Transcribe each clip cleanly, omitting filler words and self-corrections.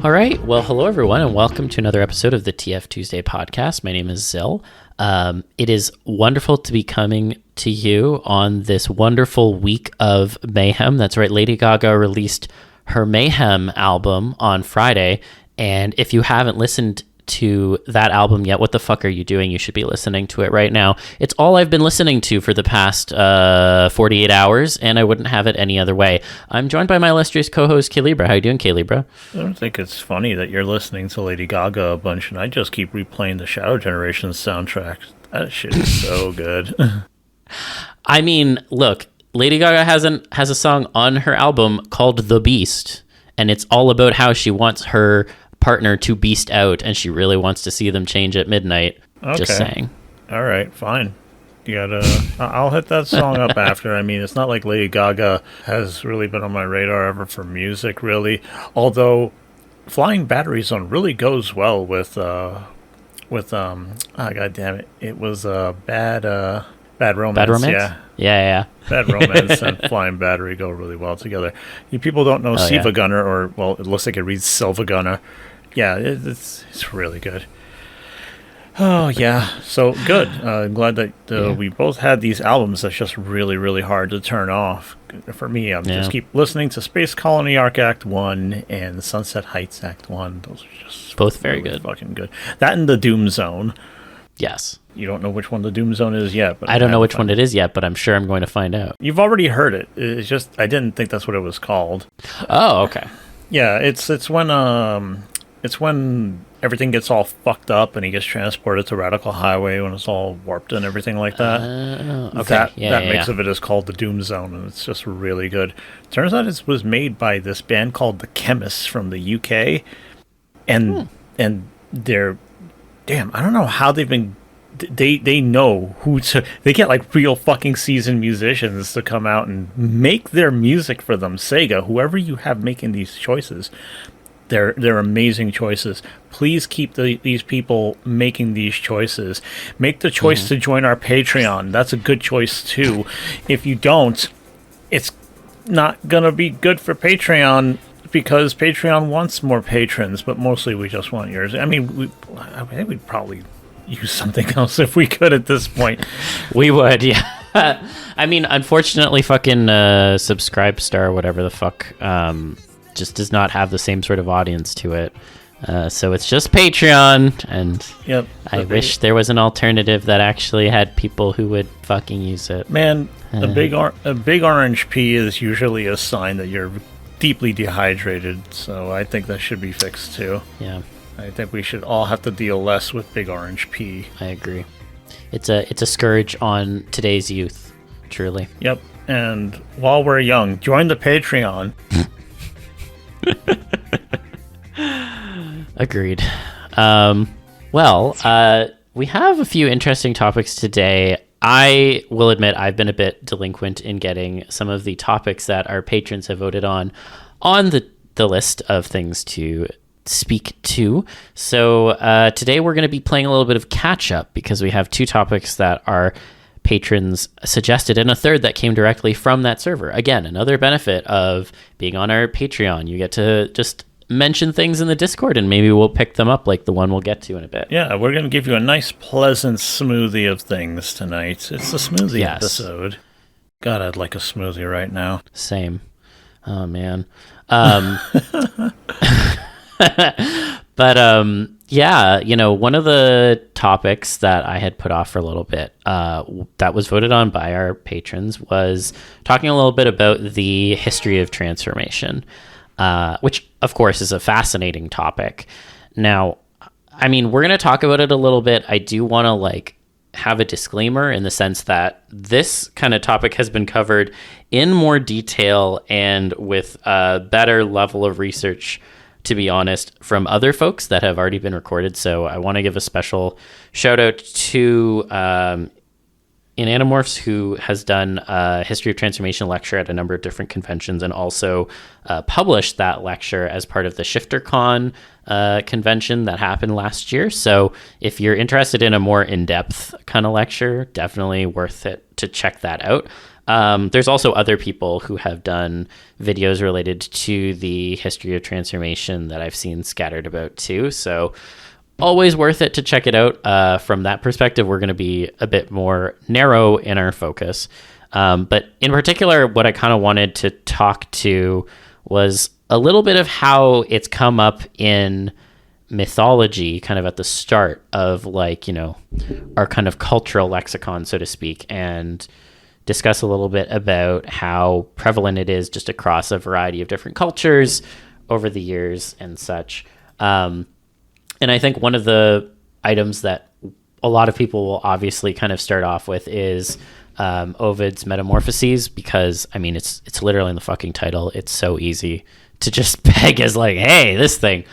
All right. Well, hello, everyone, and welcome to another episode of the TFTuesday Podcast. My name is Zill. It is wonderful to be coming to you on this wonderful week of mayhem. That's right. Lady Gaga released her Mayhem album on Friday. And if you haven't listened to that album yet, what the fuck are you doing? You should be listening to it right now. It's all I've been listening to for the past 48 hours, and I wouldn't have it any other way. I'm joined by my illustrious co-host, K-Libra. How you doing, K-Libra? I don't think it's funny that you're listening to Lady Gaga a bunch, and I just keep replaying the Shadow Generations soundtrack. That shit is so good. I mean, look, Lady Gaga has a song on her album called The Beast, and it's all about how she wants her partner to beast out, and she really wants to see them change at midnight. Okay. Just saying. All right, fine. You gotta. I'll hit that song up after. I mean, it's not like Lady Gaga has really been on my radar ever for music, really. Although, Flying Battery Zone really goes well with god damn it, it was Bad Romance. Bad Romance. Yeah. Bad Romance and Flying Battery go really well together. You people don't know Siva Gunner, or well, it looks like it reads Silva Gunner. Yeah, it's really good. Oh, yeah. So, good. I'm glad that we both had these albums that's just really, really hard to turn off. For me, just keep listening to Space Colony Arc Act 1 and Sunset Heights Act 1. Those are just both very really good. Fucking good. That and the Doom Zone. Yes. You don't know which one the Doom Zone is yet. But I don't know which one it is yet, but I'm sure I'm going to find out. You've already heard it. It's just, I didn't think that's what it was called. Oh, okay. Yeah, it's when everything gets all fucked up and he gets transported to Radical Highway when it's all warped and everything like that. Okay. That mix of it is called the Doom Zone, and it's just really good. Turns out it was made by this band called The Chemists from the UK, and they're, damn, I don't know how they've been. They know who to. They get like real fucking seasoned musicians to come out and make their music for them. Sega, whoever you have making these choices, they're amazing choices. Please keep these people making these choices. Make the choice to join our Patreon. That's a good choice too. If you don't, it's not gonna be good for Patreon, because Patreon wants more patrons, but mostly we just want yours. I mean, I think we'd probably use something else if we could at this point. We would, yeah. I mean, unfortunately, fucking Subscribestar, whatever the fuck, just does not have the same sort of audience to it. So it's just Patreon, and I wish there was an alternative that actually had people who would fucking use it. Man, a big orange pea is usually a sign that you're deeply dehydrated, so I think that should be fixed too. Yeah. I think we should all have to deal less with big orange pea. I agree. It's a scourge on today's youth, truly. Yep. And while we're young, join the Patreon. Agreed. We have a few interesting topics today. I will admit I've been a bit delinquent in getting some of the topics that our patrons have voted on the list of things to speak to. So today we're going to be playing a little bit of catch up, because we have two topics that our patrons suggested and a third that came directly from that server. Again, another benefit of being on our Patreon. You get to just mention things in the Discord, and maybe we'll pick them up, like the one we'll get to in a bit. Yeah, we're going to give you a nice, pleasant smoothie of things tonight. It's the smoothie episode. God, I'd like a smoothie right now. Same. Oh, man. But one of the topics that I had put off for a little bit that was voted on by our patrons was talking a little bit about the history of transformation, which of course is a fascinating topic. Now, I mean, we're going to talk about it a little bit. I do want to have a disclaimer in the sense that this kind of topic has been covered in more detail and with a better level of research, to be honest, from other folks that have already been recorded. So I want to give a special shout out to Inanimorphs, who has done a History of Transformation lecture at a number of different conventions, and also published that lecture as part of the ShifterCon convention that happened last year. So if you're interested in a more in-depth kind of lecture, definitely worth it to check that out. There's also other people who have done videos related to the history of transformation that I've seen scattered about too. So always worth it to check it out. From that perspective, we're going to be a bit more narrow in our focus. But in particular, what I kind of wanted to talk to was a little bit of how it's come up in mythology kind of at the start of like, you know, our kind of cultural lexicon, so to speak, and discuss a little bit about how prevalent it is just across a variety of different cultures over the years and such. And I think one of the items that a lot of people will obviously kind of start off with is Ovid's Metamorphoses, because I mean, it's literally in the fucking title. It's so easy to just peg as like, hey, this thing.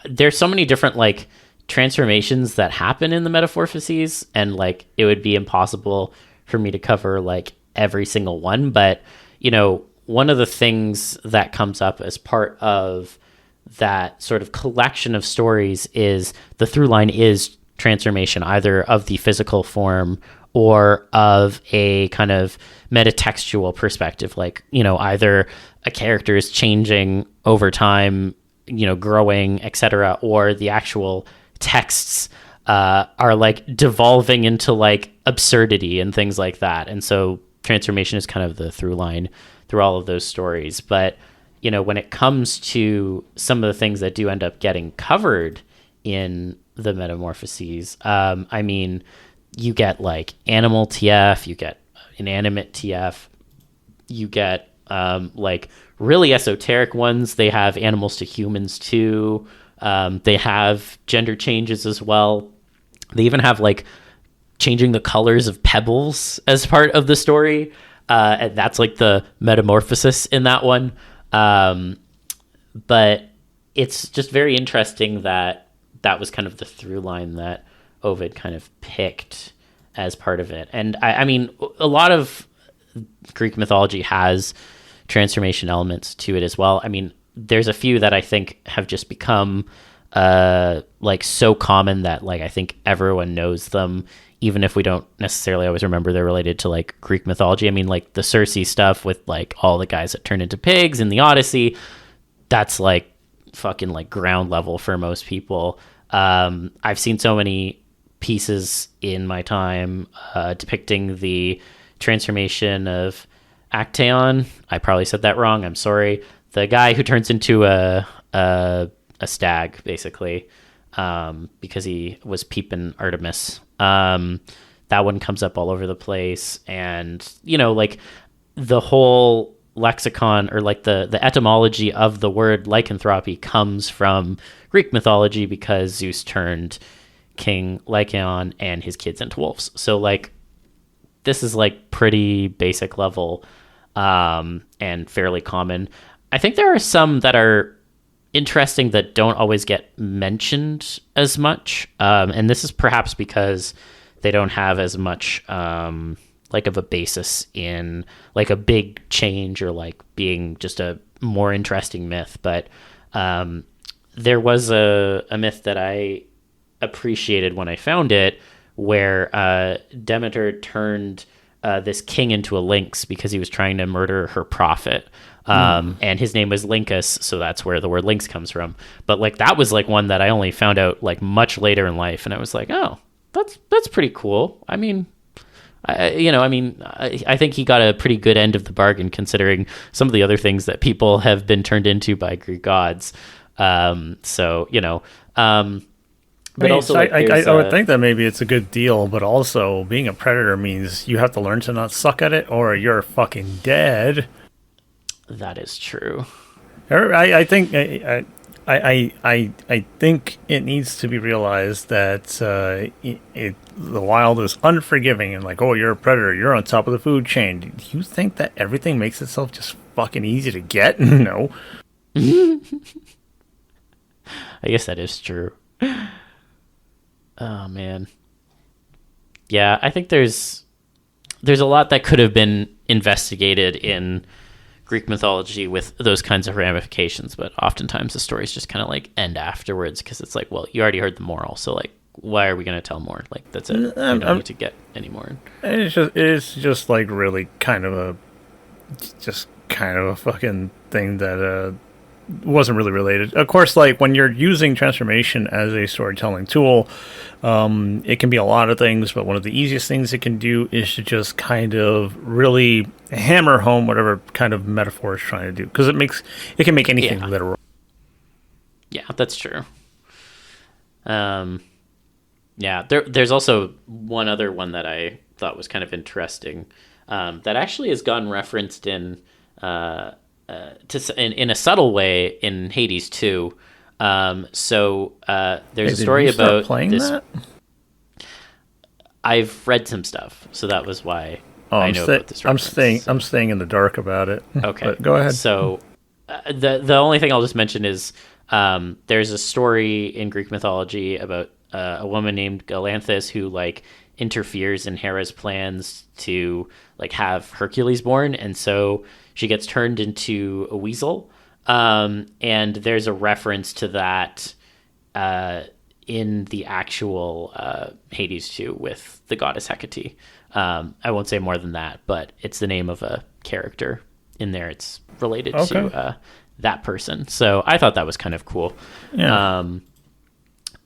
There's so many different like transformations that happen in the Metamorphoses, and like it would be impossible for me to cover like every single one. But you know, one of the things that comes up as part of that sort of collection of stories is the through line is transformation, either of the physical form or of a kind of metatextual perspective, like, you know, either a character is changing over time, you know, growing, etc., or the actual texts are like devolving into like absurdity and things like that. And so transformation is kind of the through line through all of those stories. But, you know, when it comes to some of the things that do end up getting covered in the Metamorphoses, I mean, you get like animal TF, you get inanimate TF, you get like really esoteric ones. They have animals to humans too. They have gender changes as well. They even have like changing the colors of pebbles as part of the story. And that's like the metamorphosis in that one. But it's just very interesting that that was kind of the through line that Ovid kind of picked as part of it. And I mean, a lot of Greek mythology has transformation elements to it as well. I mean, there's a few that I think have just become like so common that like I think everyone knows them, even if we don't necessarily always remember they're related to like Greek mythology. I mean, like the Circe stuff with like all the guys that turn into pigs in the Odyssey, that's like fucking like ground level for most people. I've seen so many pieces in my time depicting the transformation of Actaeon. I probably said that wrong. I'm sorry. The guy who turns into a stag, basically, because he was peeping Artemis. That one comes up all over the place. And, you know, like the whole lexicon or like the etymology of the word lycanthropy comes from Greek mythology because Zeus turned King Lycaon and his kids into wolves. So like this is like pretty basic level and fairly common. I think there are some that are interesting that don't always get mentioned as much. And this is perhaps because they don't have as much like of a basis in like a big change or like being just a more interesting myth. But there was a myth that I appreciated when I found it where Demeter turned this king into a lynx because he was trying to murder her prophet. And his name was Lincus, so that's where the word lynx comes from. But like that was like one that I only found out like much later in life, and I was like, oh, that's pretty cool. I mean, I think he got a pretty good end of the bargain considering some of the other things that people have been turned into by Greek gods. So you know. But also, like, I would think that maybe it's a good deal, but also being a predator means you have to learn to not suck at it, or you're fucking dead. That is true. I think it needs to be realized that the wild is unforgiving and like, oh, you're a predator, you're on top of the food chain. Do you think that everything makes itself just fucking easy to get? No. I guess that is true. Oh man. Yeah, I think there's a lot that could have been investigated in Greek mythology with those kinds of ramifications, but oftentimes the stories just kind of like end afterwards because it's like, well, you already heard the moral, so like why are we going to tell more? Like, that's it. We don't need to get any more. It's just like really kind of a fucking thing that wasn't really related. Of course, like when you're using transformation as a storytelling tool, it can be a lot of things, but one of the easiest things it can do is to just kind of really hammer home whatever kind of metaphor it's trying to do, because it can make anything literal. Yeah, that's true. There's also one other one that I thought was kind of interesting, that actually has gotten referenced in a subtle way in Hades 2. There's a story about playing this. That? I've read some stuff, so that was why I know about this reference. I'm staying in the dark about it. Okay, but go ahead. So the only thing I'll just mention is there's a story in Greek mythology about a woman named Galanthus who like interferes in Hera's plans to like have Hercules born, and so she gets turned into a weasel. And there's a reference to that in the actual Hades 2 with the goddess Hecate. I won't say more than that, but it's the name of a character in there. It's related to that person. So I thought that was kind of cool. Yeah.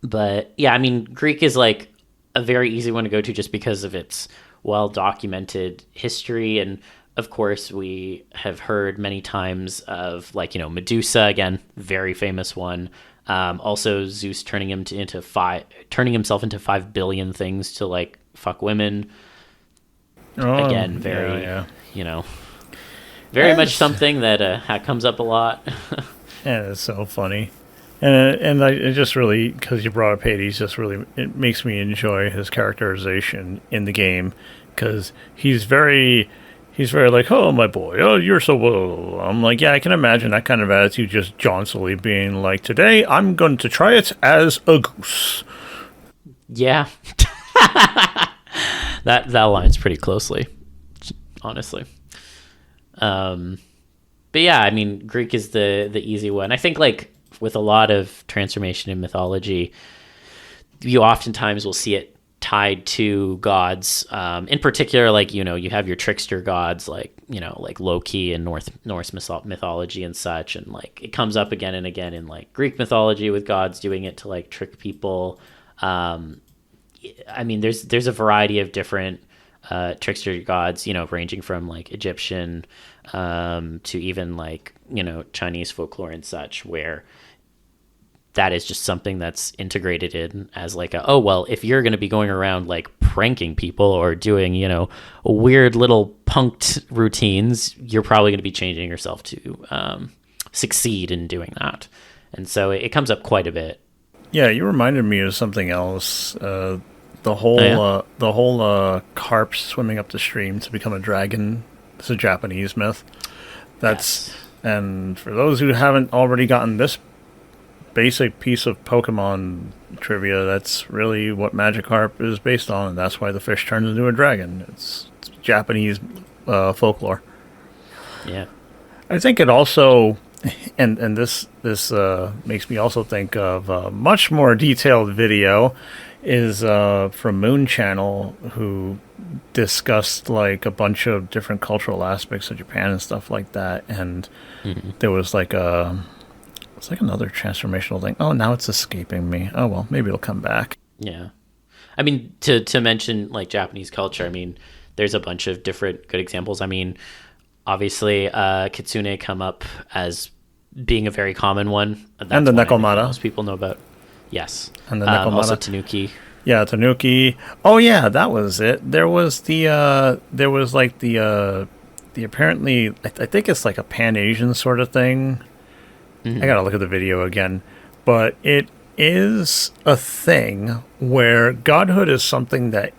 But yeah, I mean, Greek is like a very easy one to go to just because of its well-documented history. And of course, we have heard many times of like, Medusa, again, very famous one. Also Zeus turning himself into 5 billion things to like fuck women. Again, very, very much something that comes up a lot. Yeah, it's so funny. And it just really, because you brought up Hades, it makes me enjoy his characterization in the game, because he's very like, oh, my boy, oh, you're so well. I'm like, yeah, I can imagine that kind of attitude, just jauntily being like, today I'm going to try it as a goose. Yeah. that aligns pretty closely, honestly. But yeah, I mean, Greek is the easy one. I think like with a lot of transformation in mythology, you oftentimes will see it tied to gods. In particular, like, you have your trickster gods, like, like Loki in Norse mythology and such. And like, it comes up again and again in like Greek mythology with gods doing it to like trick people. I mean, there's a variety of different trickster gods, ranging from like Egyptian to even like, Chinese folklore and such, where that is just something that's integrated in as like if you're going to be going around like pranking people or doing, weird little punked routines, you're probably going to be changing yourself to succeed in doing that. And so it comes up quite a bit. Yeah, you reminded me of something else. The whole carp swimming up the stream to become a dragon. It's a Japanese myth. And for those who haven't already gotten this basic piece of Pokemon trivia, that's really what Magikarp is based on, and that's why the fish turns into a dragon. It's Japanese folklore. Yeah, I think it also, and this makes me also think of a much more detailed video is from Moon Channel, who discussed like a bunch of different cultural aspects of Japan and stuff like that, and there was like it's like another transformational thing. Oh, now it's escaping me. Oh, well, maybe it'll come back. Yeah. I mean, to mention like Japanese culture, I mean, there's a bunch of different good examples. I mean, obviously, kitsune come up as being a very common one. And the nekomata. Most people know about. Yes. And the nekomata. Also tanuki. Yeah, tanuki. Oh, yeah, that was it. There was the apparently, I think it's like a Pan-Asian sort of thing. I gotta look at the video again, but it is a thing where godhood is something that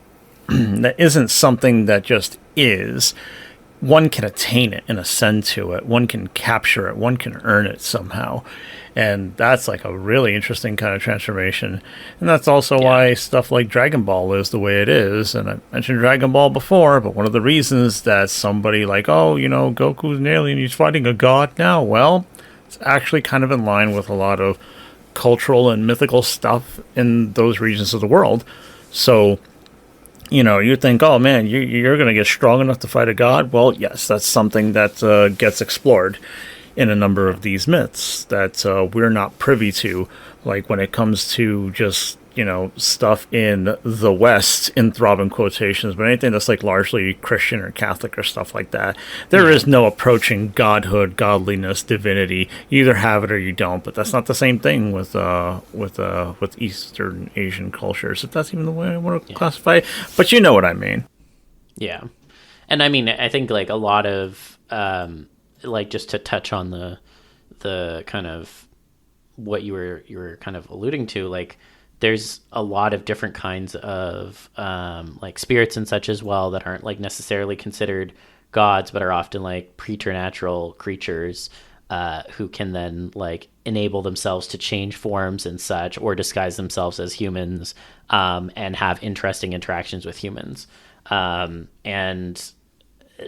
that isn't something that just is. One can attain it and ascend to it. One can capture it. One can earn it somehow. And that's like a really interesting kind of transformation. And that's also why stuff like Dragon Ball is the way it is. And I mentioned Dragon Ball before, but one of the reasons that somebody like, Goku's an alien, he's fighting a god now. Well, it's actually kind of in line with a lot of cultural and mythical stuff in those regions of the world. So, you think, oh man, you're going to get strong enough to fight a god. Well, yes, that's something that gets explored in a number of these myths that we're not privy to. Like when it comes to just, stuff in the West, in throbbing quotations, but anything that's like largely Christian or Catholic or stuff like that, there is no approaching godhood, godliness, divinity. You either have it or you don't, but that's not the same thing with Eastern Asian cultures, if that's even the way I want to classify it. But you know what I mean. Yeah. And I mean, I think like a lot of, like just to touch on the kind of what you were kind of alluding to, like there's a lot of different kinds of like spirits and such as well that aren't like necessarily considered gods, but are often like preternatural creatures who can then like enable themselves to change forms and such, or disguise themselves as humans and have interesting interactions with humans. And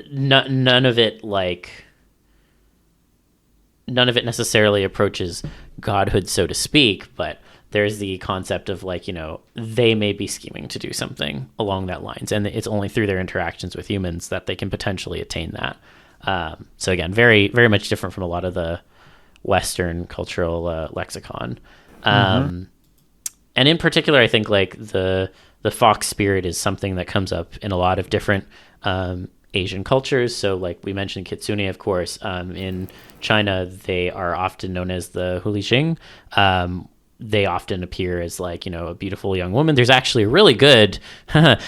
none of it necessarily approaches godhood, so to speak, but there's the concept of like, they may be scheming to do something along that lines, and it's only through their interactions with humans that they can potentially attain that. So again, very, very much different from a lot of the Western cultural lexicon. And in particular, I think like the fox spirit is something that comes up in a lot of different Asian cultures. So like we mentioned kitsune, of course, in China, they are often known as the hulijing. They often appear as like, a beautiful young woman. There's actually a really good Love,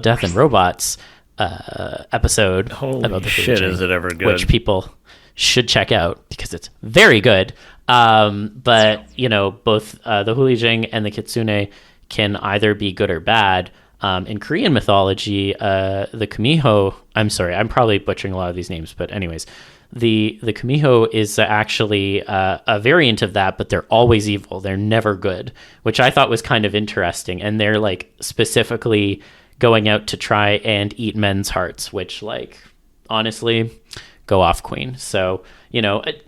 Death, and Robots episode about the shit, is it ever good? Which people should check out because it's very good. But, both the hulijing and the kitsune can either be good or bad. In Korean mythology, the kumiho, I'm sorry, I'm probably butchering a lot of these names, but anyways, the kumiho is actually a variant of that, but they're always evil. They're never good, which I thought was kind of interesting. And they're like specifically going out to try and eat men's hearts, which like, honestly, go off, queen. So,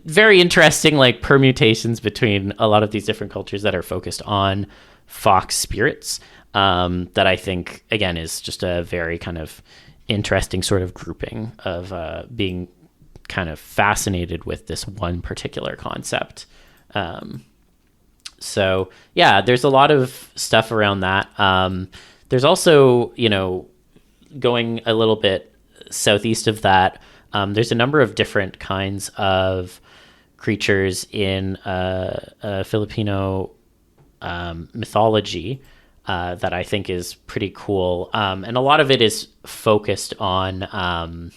very interesting like permutations between a lot of these different cultures that are focused on fox spirits. That I think, again, is just a very kind of interesting sort of grouping of being kind of fascinated with this one particular concept. So, yeah, there's a lot of stuff around that. There's also, going a little bit southeast of that, there's a number of different kinds of creatures in Filipino mythology that I think is pretty cool. And a lot of it is focused on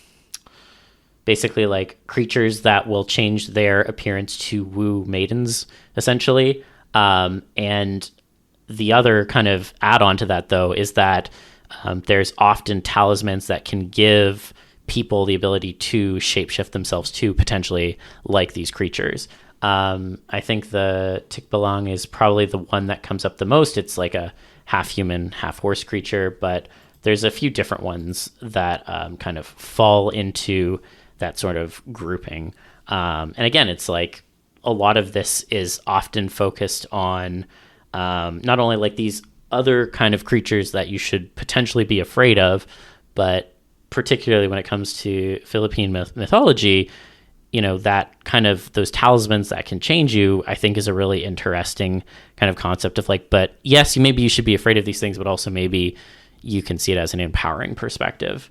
basically like creatures that will change their appearance to woo maidens, essentially. And the other kind of add-on to that, though, is that there's often talismans that can give people the ability to shapeshift themselves to potentially like these creatures. I think the Tikbalang is probably the one that comes up the most. It's like a half human, half horse creature, but there's a few different ones that kind of fall into that sort of grouping. And again, it's like a lot of this is often focused on not only like these other kind of creatures that you should potentially be afraid of, but particularly when it comes to Philippine mythology, that kind of those talismans that can change you, I think is a really interesting kind of concept of like, but yes, maybe you should be afraid of these things, but also maybe you can see it as an empowering perspective.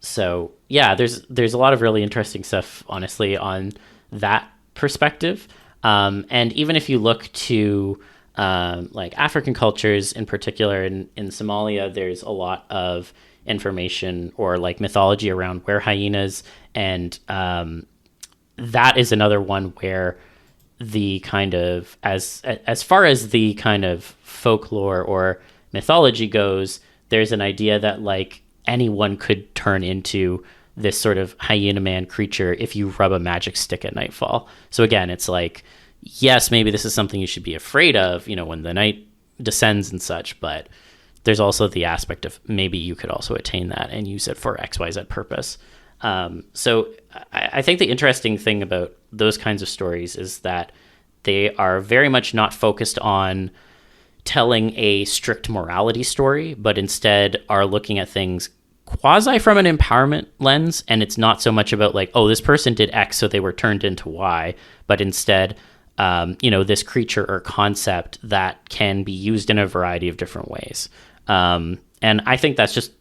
So yeah, there's a lot of really interesting stuff, honestly, on that perspective. And even if you look to like African cultures in particular, in Somalia, there's a lot of information or like mythology around were hyenas, and that is another one where the kind of as far as the kind of folklore or mythology goes, there's an idea that like anyone could turn into this sort of hyena man creature if you rub a magic stick at nightfall. So again, it's like, yes, maybe this is something you should be afraid of, when the night descends and such, but there's also the aspect of maybe you could also attain that and use it for XYZ purpose. So I think the interesting thing about those kinds of stories is that they are very much not focused on telling a strict morality story, but instead are looking at things quasi from an empowerment lens. And it's not so much about like, oh, this person did X, so they were turned into Y, but instead, this creature or concept that can be used in a variety of different ways. And I think that's just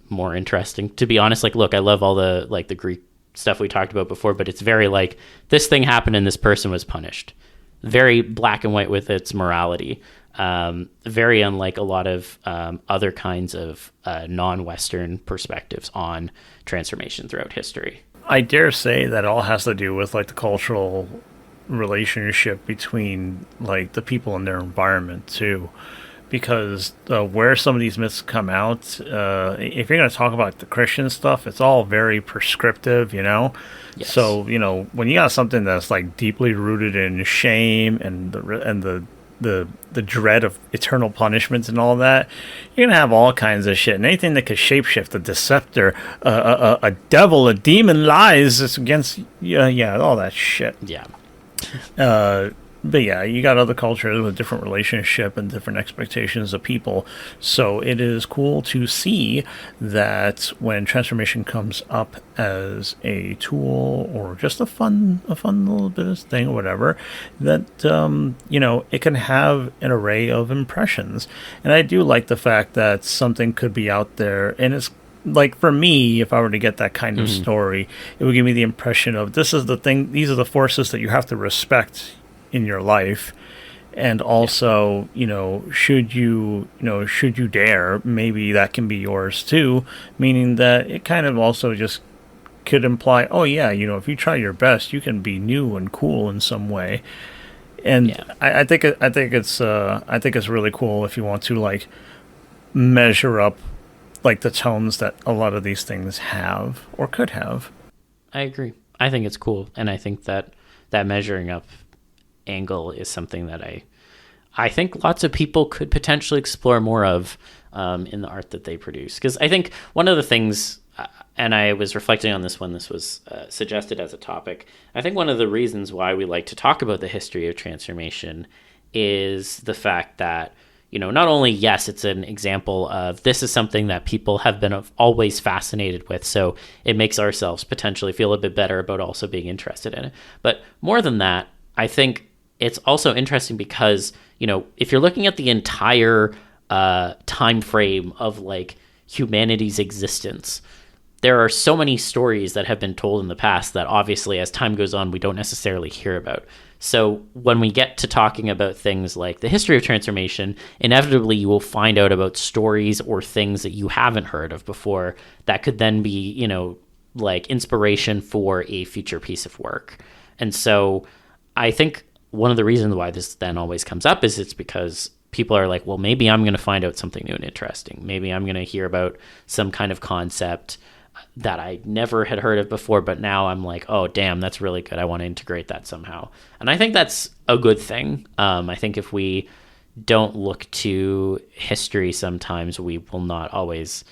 more interesting, to be honest. Like, look, I love all the Greek stuff we talked about before, but it's very like, this thing happened and this person was punished. Very black and white with its morality. Very unlike a lot of other kinds of non-Western perspectives on transformation throughout history. I dare say that all has to do with like the cultural relationship between like the people and their environment too, because where some of these myths come out, if you're going to talk about the Christian stuff, it's all very prescriptive, Yes. So when you got something that's like deeply rooted in shame and the dread of eternal punishments and all that, you're gonna have all kinds of shit. And anything that could shapeshift, a deceptor, a devil, a demon, lies, it's against all that shit. Yeah. But yeah, you got other cultures with different relationship and different expectations of people. So it is cool to see that when transformation comes up as a tool or just a fun little bit of thing or whatever, that it can have an array of impressions. And I do like the fact that something could be out there, and it's like, for me, if I were to get that kind of story, it would give me the impression of, this is the thing, these are the forces that you have to respect in your life. And also, should you dare, maybe that can be yours too, meaning that it kind of also just could imply, oh yeah, if you try your best, you can be new and cool in some way. And I think it's really cool if you want to like measure up like the tones that a lot of these things have or could have. I agree. I think it's cool, and I think that measuring up angle is something that I think lots of people could potentially explore more of in the art that they produce. Because I think one of the things, and I was reflecting on this when this was suggested as a topic, I think one of the reasons why we like to talk about the history of transformation is the fact that, not only, yes, it's an example of this is something that people have been always fascinated with, so it makes ourselves potentially feel a bit better about also being interested in it. But more than that, I think it's also interesting because, if you're looking at the entire time frame of like humanity's existence, there are so many stories that have been told in the past that obviously as time goes on, we don't necessarily hear about. So when we get to talking about things like the history of transformation, inevitably you will find out about stories or things that you haven't heard of before that could then be, like inspiration for a future piece of work. And so I think one of the reasons why this then always comes up is it's because people are like, well, maybe I'm going to find out something new and interesting. Maybe I'm going to hear about some kind of concept that I never had heard of before, but now I'm like, oh, damn, that's really good. I want to integrate that somehow. And I think that's a good thing. I think if we don't look to history, sometimes we will not always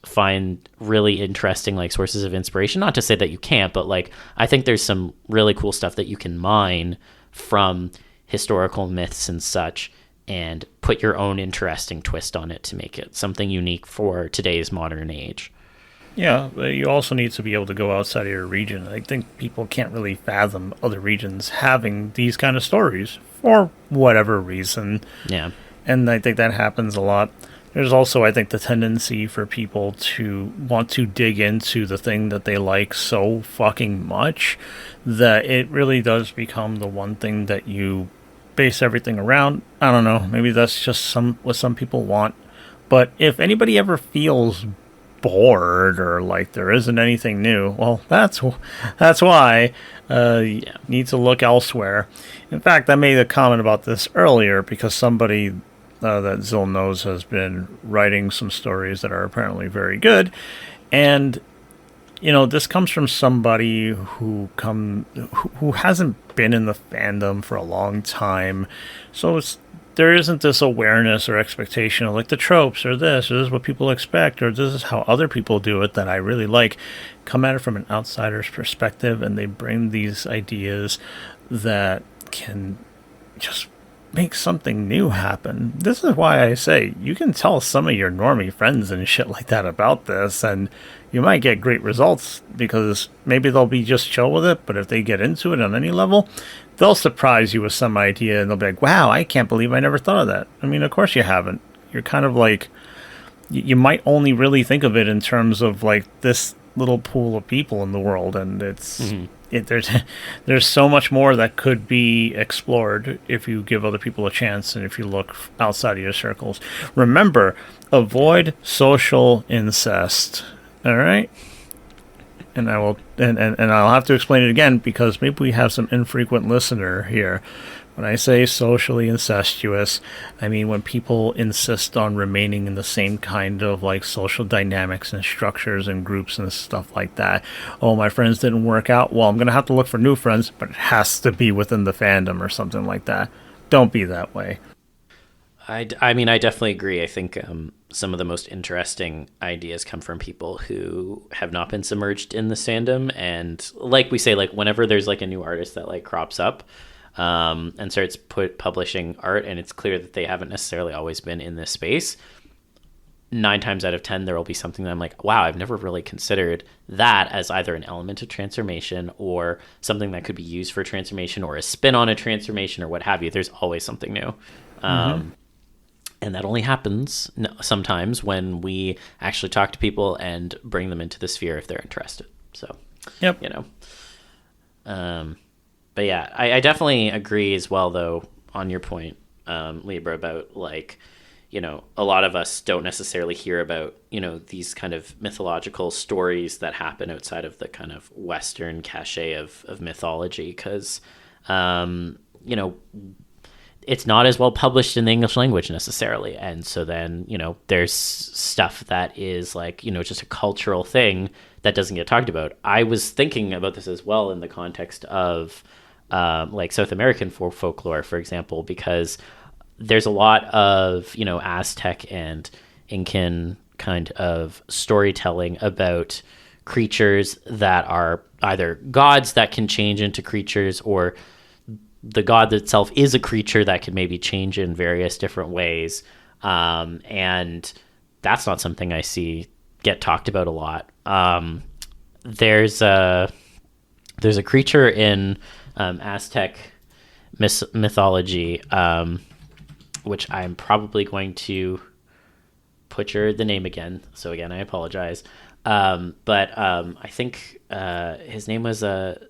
find really interesting like sources of inspiration. Not to say that you can't, but like I think there's some really cool stuff that you can mine from historical myths and such and put your own interesting twist on it to make it something unique for today's modern age. Yeah, but you also need to be able to go outside of your region. I think people can't really fathom other regions having these kind of stories for whatever reason. Yeah. And I think that happens a lot. There's also, I think, the tendency for people to want to dig into the thing that they like so fucking much that it really does become the one thing that you base everything around. I don't know. Maybe that's just what some people want. But if anybody ever feels bored or like there isn't anything new, well, that's why you need to look elsewhere. In fact, I made a comment about this earlier because somebody that Zill knows has been writing some stories that are apparently very good. And, this comes from somebody who hasn't been in the fandom for a long time. So there isn't this awareness or expectation of like the tropes or this is what people expect or this is how other people do it that I really like. Come at it from an outsider's perspective, and they bring these ideas that can just make something new happen. This is why I say you can tell some of your normie friends and shit like that about this, and you might get great results because maybe they'll be just chill with it, but if they get into it on any level, they'll surprise you with some idea and they'll be like, wow, I can't believe I never thought of that. I mean, of course you haven't. You're kind of like, you might only really think of it in terms of like this little pool of people in the world, and it's there's so much more that could be explored if you give other people a chance and if you look outside of your circles. Remember, avoid social incest. All right, and I will, and I'll have to explain it again because maybe we have some infrequent listener here. When I say socially incestuous, I mean when people insist on remaining in the same kind of like social dynamics and structures and groups and stuff like that. Oh, my friends didn't work out. Well, I'm going to have to look for new friends, but it has to be within the fandom or something like that. Don't be that way. I mean, I definitely agree. I think some of the most interesting ideas come from people who have not been submerged in the fandom. And like we say, like whenever there's like a new artist that like crops up, and starts publishing art, and it's clear that they haven't necessarily always been in this space, 9 times out of 10 there will be something that I'm like, wow, I've never really considered that as either an element of transformation or something that could be used for transformation or a spin on a transformation or what have you. There's always something new. And that only happens sometimes when we actually talk to people and bring them into the sphere if they're interested. So, yep. You know, but yeah, I definitely agree as well, though, on your point, Libra, about like, you know, a lot of us don't necessarily hear about, you know, these kind of mythological stories that happen outside of the kind of Western cachet of mythology because, you know, it's not as well published in the English language necessarily. And so then, you know, there's stuff that is like, you know, just a cultural thing that doesn't get talked about. I was thinking about this as well in the context of like South American folklore, for example, because there's a lot of, you know, Aztec and Incan kind of storytelling about creatures that are either gods that can change into creatures or the god itself is a creature that can maybe change in various different ways. And that's not something I see get talked about a lot. There's a creature in Aztec mythology, which I'm probably going to butcher the name again. So again, I apologize. But I think his name was a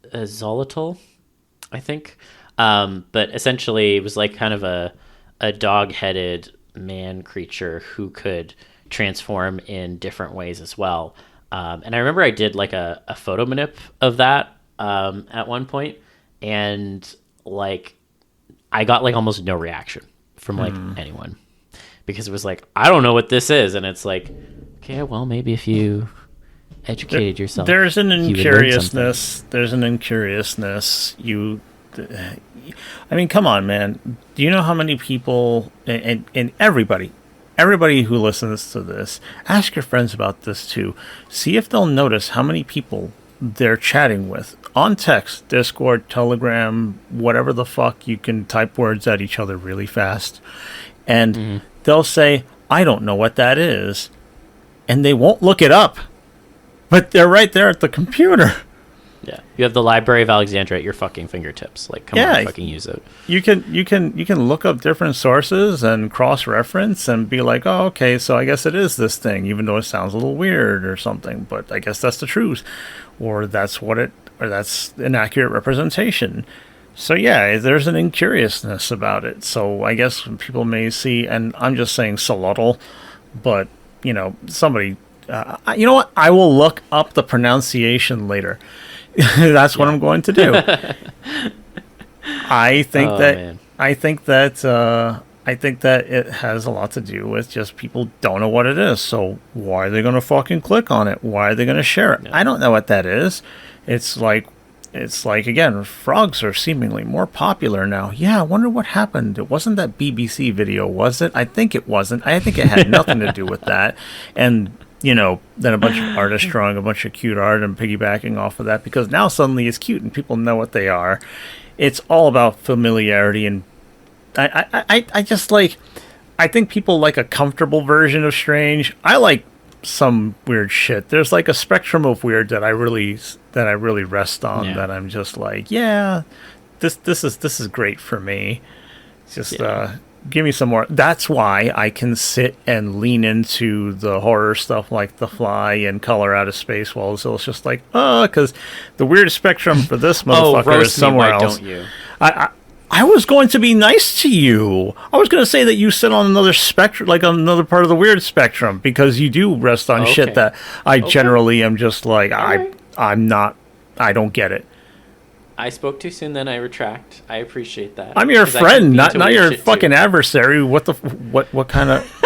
Xolotl, I think. But essentially it was like kind of a dog-headed man creature who could transform in different ways as well. And I remember I did like a photo manip of that at one point, and like I got like almost no reaction from like anyone because it was like, I don't know what this is. And it's like, okay, well, maybe if you educated yourself, there's an incuriousness. There's an incuriousness. I mean, come on, man. Do you know how many people and everybody who listens to this, ask your friends about this too. See if they'll notice how many people they're chatting with on text, Discord, Telegram, whatever the fuck. You can type words at each other really fast, and they'll say, I don't know what that is, and they won't look it up, but they're right there at the computer. Yeah, you have the Library of Alexandria at your fucking fingertips. Like, come on, fucking use it. You can look up different sources and cross-reference and be like, oh, okay, so I guess it is this thing, even though it sounds a little weird or something. But I guess that's the truth, or that's an accurate representation. So yeah, there's an incuriousness about it. So I guess people may see, and I'm just saying Solotl, but you know, somebody, you know what? I will look up the pronunciation later. That's what I'm going to do. I think that it has a lot to do with just people don't know what it is. So why are they going to fucking click on it? Why are they going to share it? Yeah. I don't know what that is. It's like it's like, again, frogs are seemingly more popular now. Yeah, I wonder what happened. It wasn't that BBC video, was it? I think it wasn't. I think it had nothing to do with that. And, you know, then a bunch of artists drawing a bunch of cute art and piggybacking off of that, because now suddenly it's cute and people know what they are. It's all about familiarity, and I just like, I think people like a comfortable version of strange. I like some weird shit. There's like a spectrum of weird that I really rest on. That I'm just like, yeah, this is great for me. Just give me some more. That's why I can sit and lean into the horror stuff like The Fly and Color Out of Space while it's just like, because the weird spectrum for this motherfucker is somewhere else. Don't you? I was going to be nice to you. I was going to say that you sit on another spectrum, like on another part of the weird spectrum, because you do rest on shit that I generally am just like, I'm not, I don't get it. I spoke too soon, then I retract. I appreciate that. I'm your friend, not your fucking adversary. What kind of...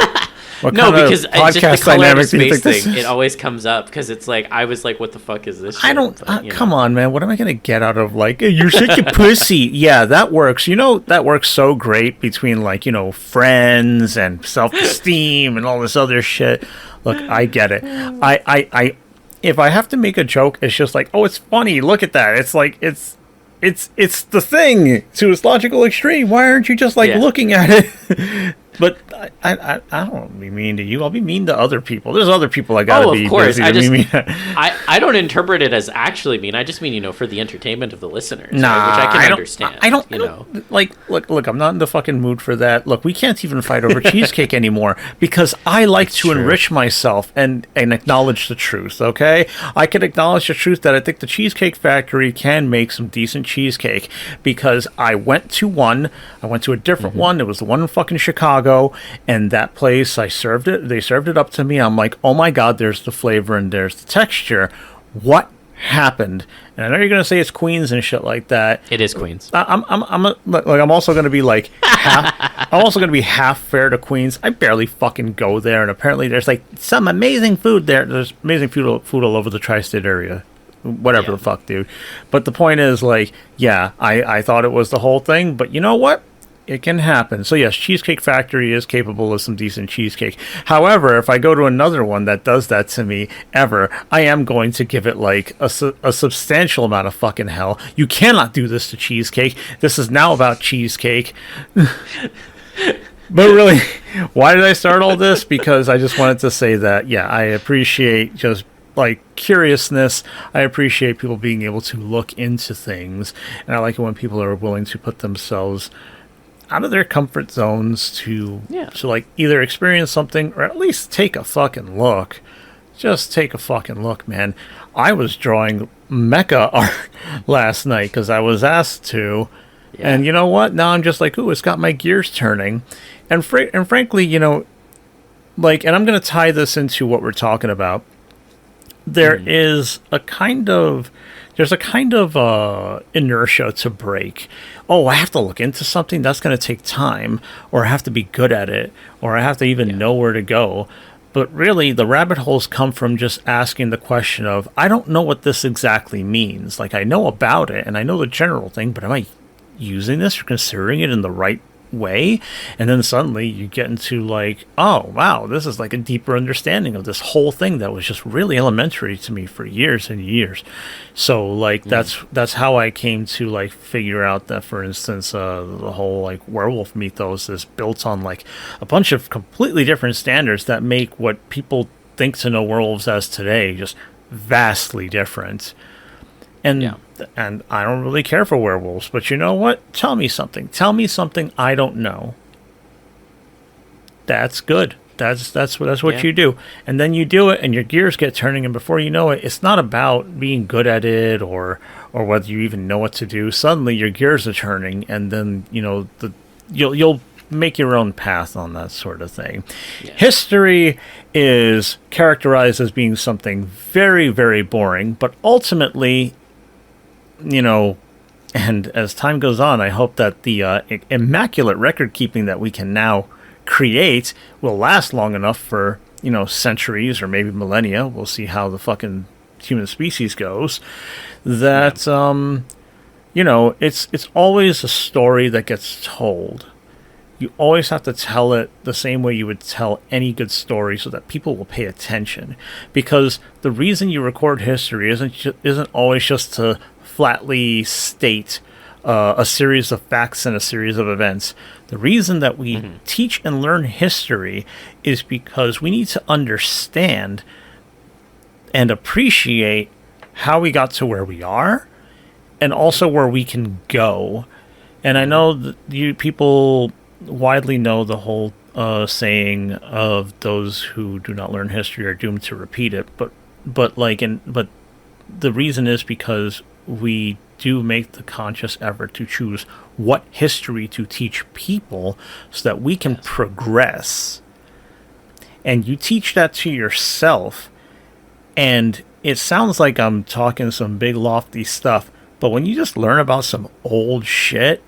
No, because it's just the Color Out of Space thing. It always comes up because it's like, I was like, what the fuck is this shit? I don't... come on, man. What am I going to get out of, like, you're such a pussy? Yeah, that works. You know, that works so great between, like, you know, friends and self-esteem and all this other shit. Look, I get it. I if I have to make a joke, it's just like, oh, it's funny. Look at that. It's like, it's the thing to its logical extreme. Why aren't you just, like, looking at it? But I don't be mean to you. I'll be mean to other people. There's other people I gotta be busy to be mean. I don't interpret it as actually mean. I just mean, you know, for the entertainment of the listeners, nah, right? Which I can understand. I don't like, look, I'm not in the fucking mood for that. Look, we can't even fight over cheesecake anymore because I like to enrich myself and acknowledge the truth, okay? I can acknowledge the truth that I think the Cheesecake Factory can make some decent cheesecake, because I went to a different one. It was the one in fucking Chicago. And that place, they served it up to me. I'm like, oh my god, there's the flavor and there's the texture. What happened? And I know you're gonna say it's Queens and shit like that. It is Queens. I'm also gonna be like half. I'm also gonna be half fair to Queens. I barely fucking go there, and apparently there's like some amazing food there. There's amazing food all over the tri-state area. Whatever the fuck, dude. But the point is, like, yeah, I thought it was the whole thing, but you know what? It can happen. So yes, Cheesecake Factory is capable of some decent cheesecake. However, if I go to another one that does that to me I am going to give it like a substantial amount of fucking hell. You cannot do this to cheesecake. This is now about cheesecake. But really, why did I start all this? Because I just wanted to say that, yeah, I appreciate just like curiousness. I appreciate people being able to look into things. And I like it when people are willing to put themselves out of their comfort zones to like either experience something or at least take a fucking look. Just take a fucking look, man. I was drawing mecha art last night because I was asked to. Yeah. And you know what? Now I'm just like, ooh, it's got my gears turning. And frankly, you know, like, and I'm going to tie this into what we're talking about. There's a kind of inertia to break. Oh, I have to look into something? That's going to take time, or I have to be good at it, or I have to even know where to go. But really, the rabbit holes come from just asking the question of, I don't know what this exactly means. Like, I know about it, and I know the general thing, but am I using this or considering it in the right way? And then suddenly you get into like, oh wow, this is like a deeper understanding of this whole thing that was just really elementary to me for years and years. So like that's how I came to like figure out that, for instance, the whole like werewolf mythos is built on like a bunch of completely different standards that make what people think to know werewolves as today just vastly different. And I don't really care for werewolves, but you know what? Tell me something. Tell me something I don't know. That's good. That's what you do. And then you do it and your gears get turning, and before you know it, it's not about being good at it or whether you even know what to do. Suddenly your gears are turning, and then, you know, you'll make your own path on that sort of thing. Yeah. History is characterized as being something very, very boring, but ultimately, you know, and as time goes on, I hope that the immaculate record keeping that we can now create will last long enough for, you know, centuries or maybe millennia. We'll see how the fucking human species goes, that it's always a story that gets told. You always have to tell it the same way you would tell any good story so that people will pay attention. Because the reason you record history isn't always just to flatly state a series of facts and a series of events. The reason that we teach and learn history is because we need to understand and appreciate how we got to where we are and also where we can go. And I know that people widely know the whole saying of those who do not learn history are doomed to repeat it, but the reason is because we do make the conscious effort to choose what history to teach people so that we can progress. And you teach that to yourself, and it sounds like I'm talking some big lofty stuff, but when you just learn about some old shit,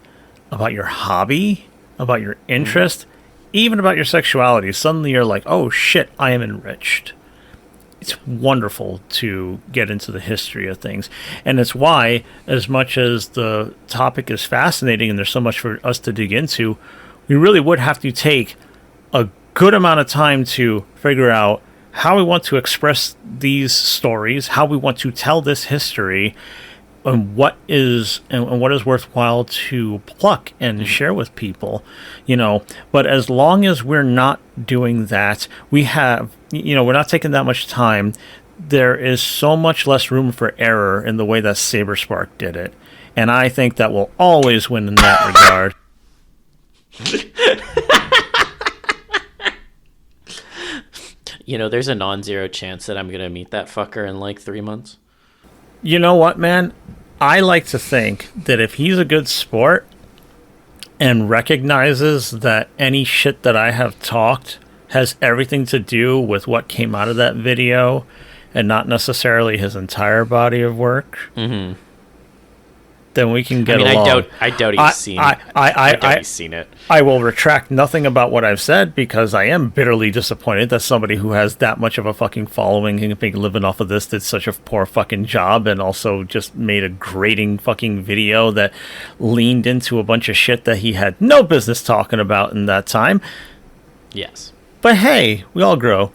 about your hobby, about your interest, even about your sexuality, suddenly you're like, oh shit, I am enriched. It's wonderful to get into the history of things. And it's why, as much as the topic is fascinating and there's so much for us to dig into, we really would have to take a good amount of time to figure out how we want to express these stories, how we want to tell this history, and what is worthwhile to pluck and share with people, But as long as we're not doing that, we're not taking that much time. There is so much less room for error in the way that Saberspark did it, and I think that will always win in that regard. There's a non-zero chance that I'm gonna meet that fucker in like 3 months. You know what, man? I like to think that if he's a good sport and recognizes that any shit that I have talked has everything to do with what came out of that video and not necessarily his entire body of work, then we can get along. I doubt he's seen it. I doubt he's seen it. I will retract nothing about what I've said because I am bitterly disappointed that somebody who has that much of a fucking following and been living off of this did such a poor fucking job and also just made a grating fucking video that leaned into a bunch of shit that he had no business talking about in that time. Yes. But hey, we all grow.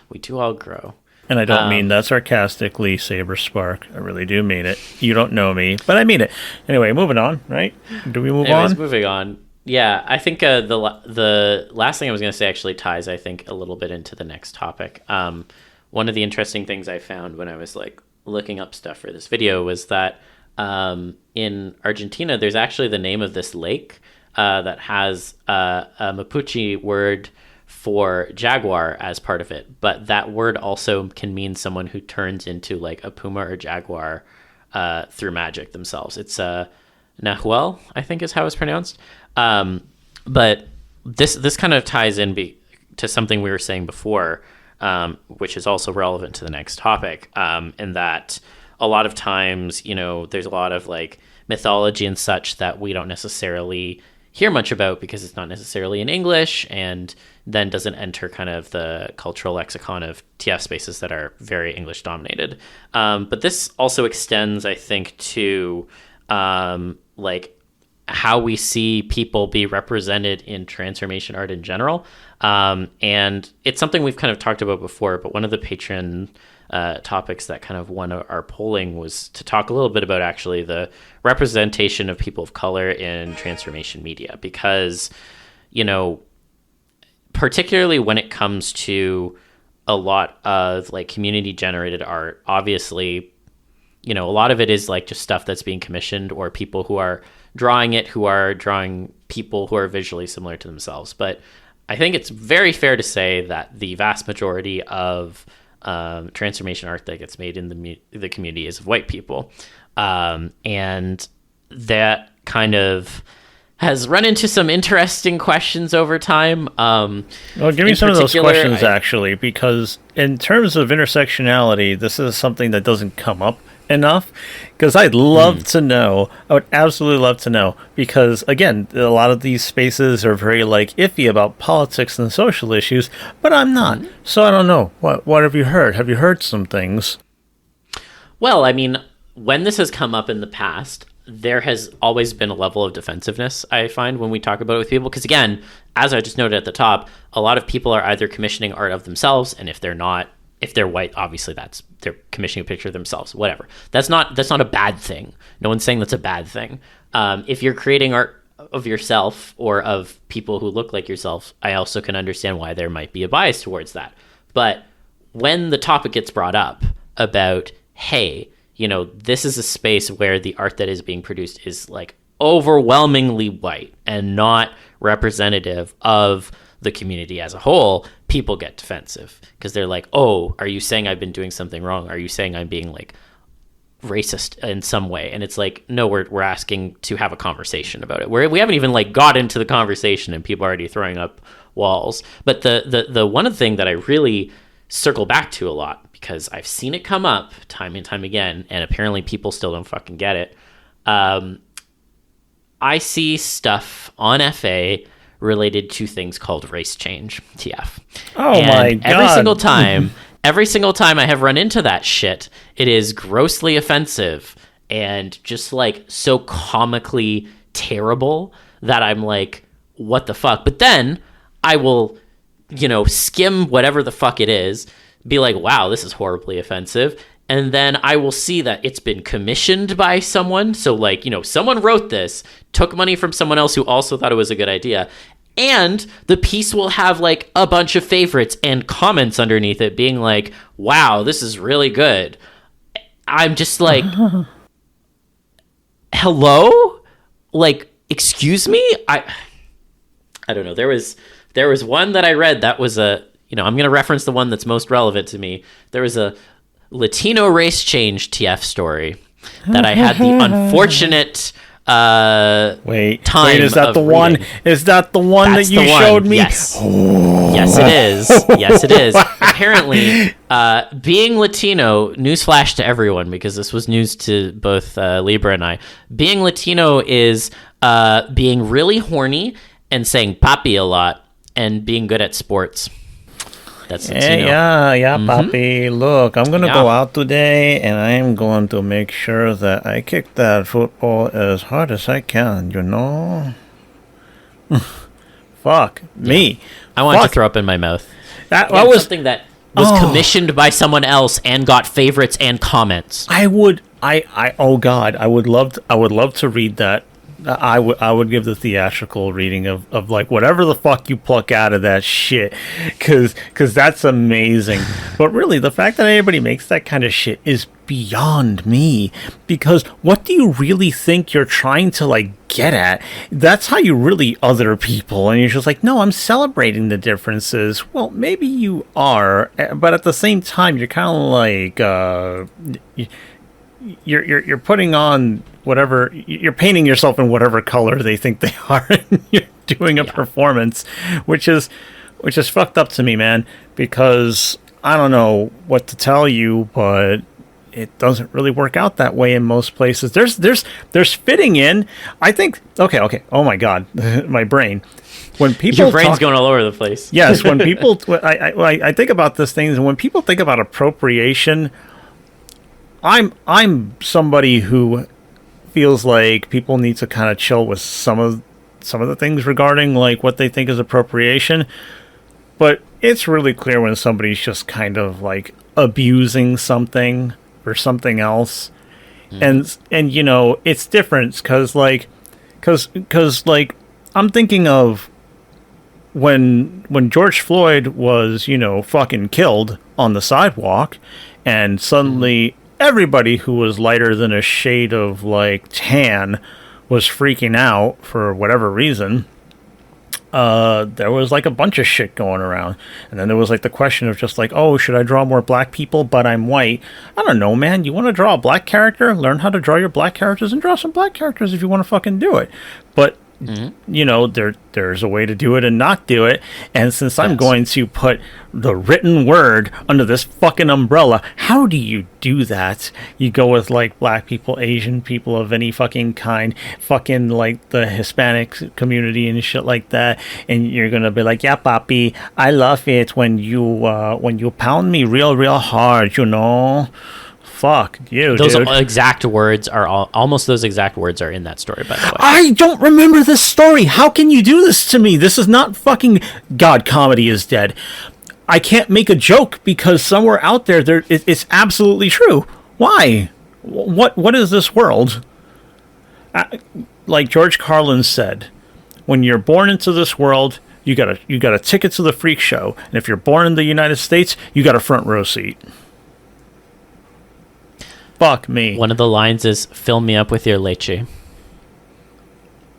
We do all grow. And I don't mean that sarcastically, Saberspark. I really do mean it. You don't know me, but I mean it. Anyway, moving on, right? Do we move on? Moving on. Yeah, I think the last thing I was going to say actually ties, I think, a little bit into the next topic. One of the interesting things I found when I was looking up stuff for this video was that in Argentina, there's actually the name of this lake that has a Mapuche word for jaguar as part of it, but that word also can mean someone who turns into like a puma or jaguar through magic themselves. It's Nahuel, I think is how it's pronounced. But this kind of ties in to something we were saying before, which is also relevant to the next topic, in that a lot of times, there's a lot of like mythology and such that we don't necessarily hear much about because it's not necessarily in English and then doesn't enter kind of the cultural lexicon of TF spaces that are very English dominated. But this also extends, I think, to like how we see people be represented in transformation art in general. And it's something we've kind of talked about before, but one of the Patreon topics that kind of won our polling was to talk a little bit about actually the representation of people of color in transformation media, because, particularly when it comes to a lot of like community generated art, obviously, a lot of it is like just stuff that's being commissioned or people who are drawing it, who are drawing people who are visually similar to themselves. But I think it's very fair to say that the vast majority of transformation art that gets made in the community is of white people. And that kind of has run into some interesting questions over time. Well, give me some of those questions, actually, because in terms of intersectionality, this is something that doesn't come up enough? Because I'd love to know. I would absolutely love to know. Because, again, a lot of these spaces are very, like, iffy about politics and social issues, but I'm not. So I don't know. What have you heard? Have you heard some things? Well, I mean, when this has come up in the past, there has always been a level of defensiveness, I find, when we talk about it with people. Because, again, as I just noted at the top, a lot of people are either commissioning art of themselves, and if they're white, obviously they're commissioning a picture of themselves, whatever. That's not a bad thing. No one's saying that's a bad thing. If you're creating art of yourself or of people who look like yourself, I also can understand why there might be a bias towards that. But when the topic gets brought up about, hey, this is a space where the art that is being produced is like overwhelmingly white and not representative of the community as a whole, people get defensive because they're like, oh, are you saying I've been doing something wrong? Are you saying I'm being like racist in some way? And it's like, no, we're asking to have a conversation about it. We haven't even like got into the conversation and people are already throwing up walls. But the one thing that I really circle back to a lot, because I've seen it come up time and time again, and apparently people still don't fucking get it. I see stuff on FA related to things called race change, TF. Oh, and my God. Every single time I have run into that shit, it is grossly offensive and just like so comically terrible that I'm like, what the fuck? But then I will, skim whatever the fuck it is, be like, wow, this is horribly offensive. And then I will see that it's been commissioned by someone. So like, someone wrote this, took money from someone else who also thought it was a good idea. And the piece will have like a bunch of favorites and comments underneath it being like, wow, this is really good. I'm just like, hello? Like, excuse me? I don't know. There was one that I read that was I'm going to reference the one that's most relevant to me. There was a Latino race change TF story that I had the unfortunate is that the one? Is that the one that you showed me? Yes. Yes, it is. Yes, it is. Apparently, being Latino, newsflash to everyone, because this was news to both Libra and I. Being Latino is being really horny and saying papi a lot and being good at sports. That's Latino. Yeah, papi. Look, I'm going to go out today and I'm going to make sure that I kick that football as hard as I can, Fuck me. I want to throw up in my mouth. That was something that was commissioned by someone else and got favorites and comments. Oh God, I would love to read that. I would give the theatrical reading of like whatever the fuck you pluck out of that shit, because that's amazing. But really, the fact that anybody makes that kind of shit is beyond me, because what do you really think you're trying to like get at? That's how you really other people, and you're just like, no, I'm celebrating the differences. Well, maybe you are, but at the same time, you're kind of like you're putting on whatever, you're painting yourself in whatever color they think they are, and you're doing a performance, which is fucked up to me, man, because I don't know what to tell you, but it doesn't really work out that way in most places. There's fitting in, I think. Okay. Oh my God, my brain. When people your brain's going all over the place. Yes, when people, I think about these things, and when people think about appropriation, I'm somebody who feels like people need to kind of chill with some of the things regarding like what they think is appropriation. But it's really clear when somebody's just kind of like abusing something or something else. And it's different because I'm thinking of when George Floyd was, fucking killed on the sidewalk, and suddenly everybody who was lighter than a shade of like tan was freaking out for whatever reason. There was like a bunch of shit going around, and then there was like the question of just like, oh, should I draw more black people but I'm white? I don't know, man. You want to draw a black character? Learn how to draw your black characters and draw some black characters if you want to fucking do it. But there's a way to do it and not do it. And since I'm going to put the written word under this fucking umbrella, how do you do that? You go with like black people, Asian people of any fucking kind, fucking like the Hispanic community and shit like that, and you're gonna be like, yeah, papi, I love it when you pound me real hard, Fuck you, those dude. exact words are almost those exact words are in that story, by the way. I don't remember this story. How can you do this to me? This is not fucking God. Comedy is dead. I can't make a joke because somewhere out there, it's absolutely true. Why? What is this world? Like George Carlin said, when you're born into this world, you got a ticket to the freak show, and if you're born in the United States, you got a front row seat. Fuck me. One of the lines is, fill me up with your leche.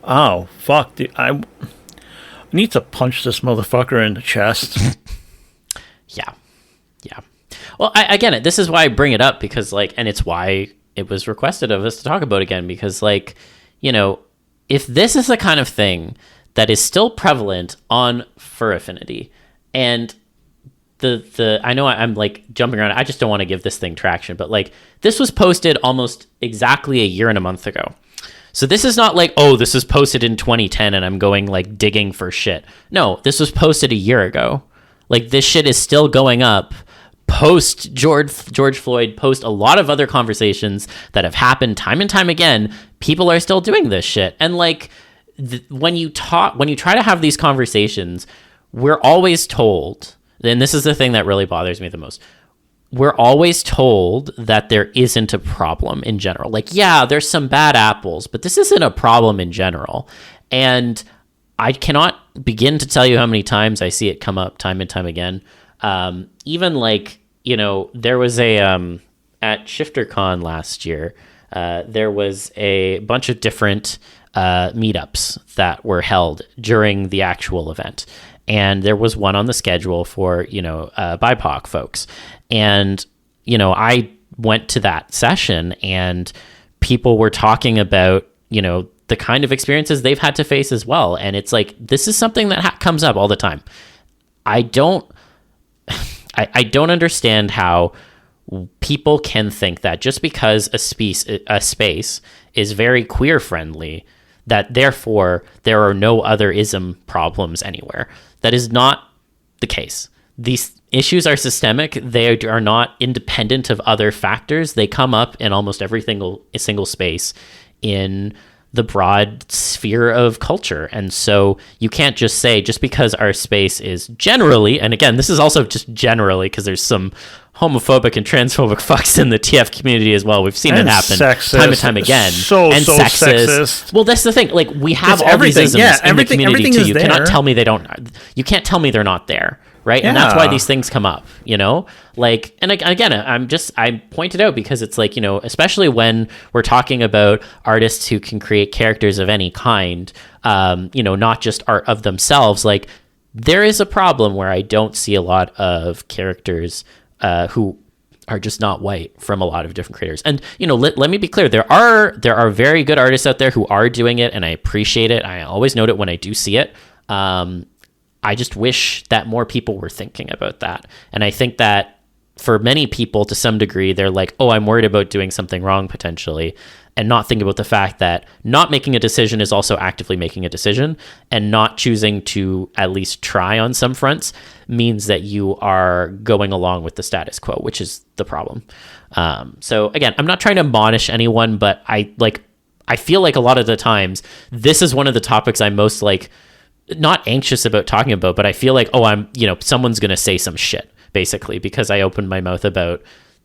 Oh, fuck. Dude. I need to punch this motherfucker in the chest. Yeah. Well, again, this is why I bring it up, because, like, and it's why it was requested of us to talk about it again, because, like, if this is the kind of thing that is still prevalent on Fur Affinity, and I know I'm like jumping around. I just don't want to give this thing traction, but like this was posted almost exactly a year and a month ago. So this is not like, oh, this was posted in 2010 and I'm going like digging for shit. No, this was posted a year ago. Like this shit is still going up post George Floyd, post a lot of other conversations that have happened time and time again. People are still doing this shit. And like when you try to have these conversations, we're always told, and this is the thing that really bothers me the most, we're always told that there isn't a problem in general. Like, yeah, there's some bad apples, but this isn't a problem in general. And I cannot begin to tell you how many times I see it come up time and time again. Even like, there was at ShifterCon last year, there was a bunch of different meetups that were held during the actual event. And there was one on the schedule for, BIPOC folks. And, I went to that session and people were talking about, the kind of experiences they've had to face as well. And it's like, this is something that comes up all the time. I don't understand how people can think that just because a space is very queer friendly, that therefore there are no other ism problems anywhere. That is not the case. These issues are systemic. They are not independent of other factors. They come up in almost every single space in the broad sphere of culture. And so you can't just say, just because our space is generally, and again, this is also just generally because there's some homophobic and transphobic fucks in the TF community as well. We've seen it happen time and time again. So sexist. Well, that's the thing. Like, we have all these isms in the community too. You cannot tell me you can't tell me they're not there. Right. Yeah. And that's why these things come up, like, and again, I point it out because it's like, especially when we're talking about artists who can create characters of any kind, not just art of themselves. Like, there is a problem where I don't see a lot of characters who are just not white from a lot of different creators. And, let me be clear. There are very good artists out there who are doing it, and I appreciate it. I always note it when I do see it. I just wish that more people were thinking about that. And I think that for many people, to some degree, they're like, oh, I'm worried about doing something wrong potentially, and not think about the fact that not making a decision is also actively making a decision, and not choosing to at least try on some fronts means that you are going along with the status quo, which is the problem. So again, I'm not trying to admonish anyone, but I feel like a lot of the times this is one of the topics I'm most not anxious about talking about, but I feel like, I'm, someone's going to say some shit, basically, because I opened my mouth about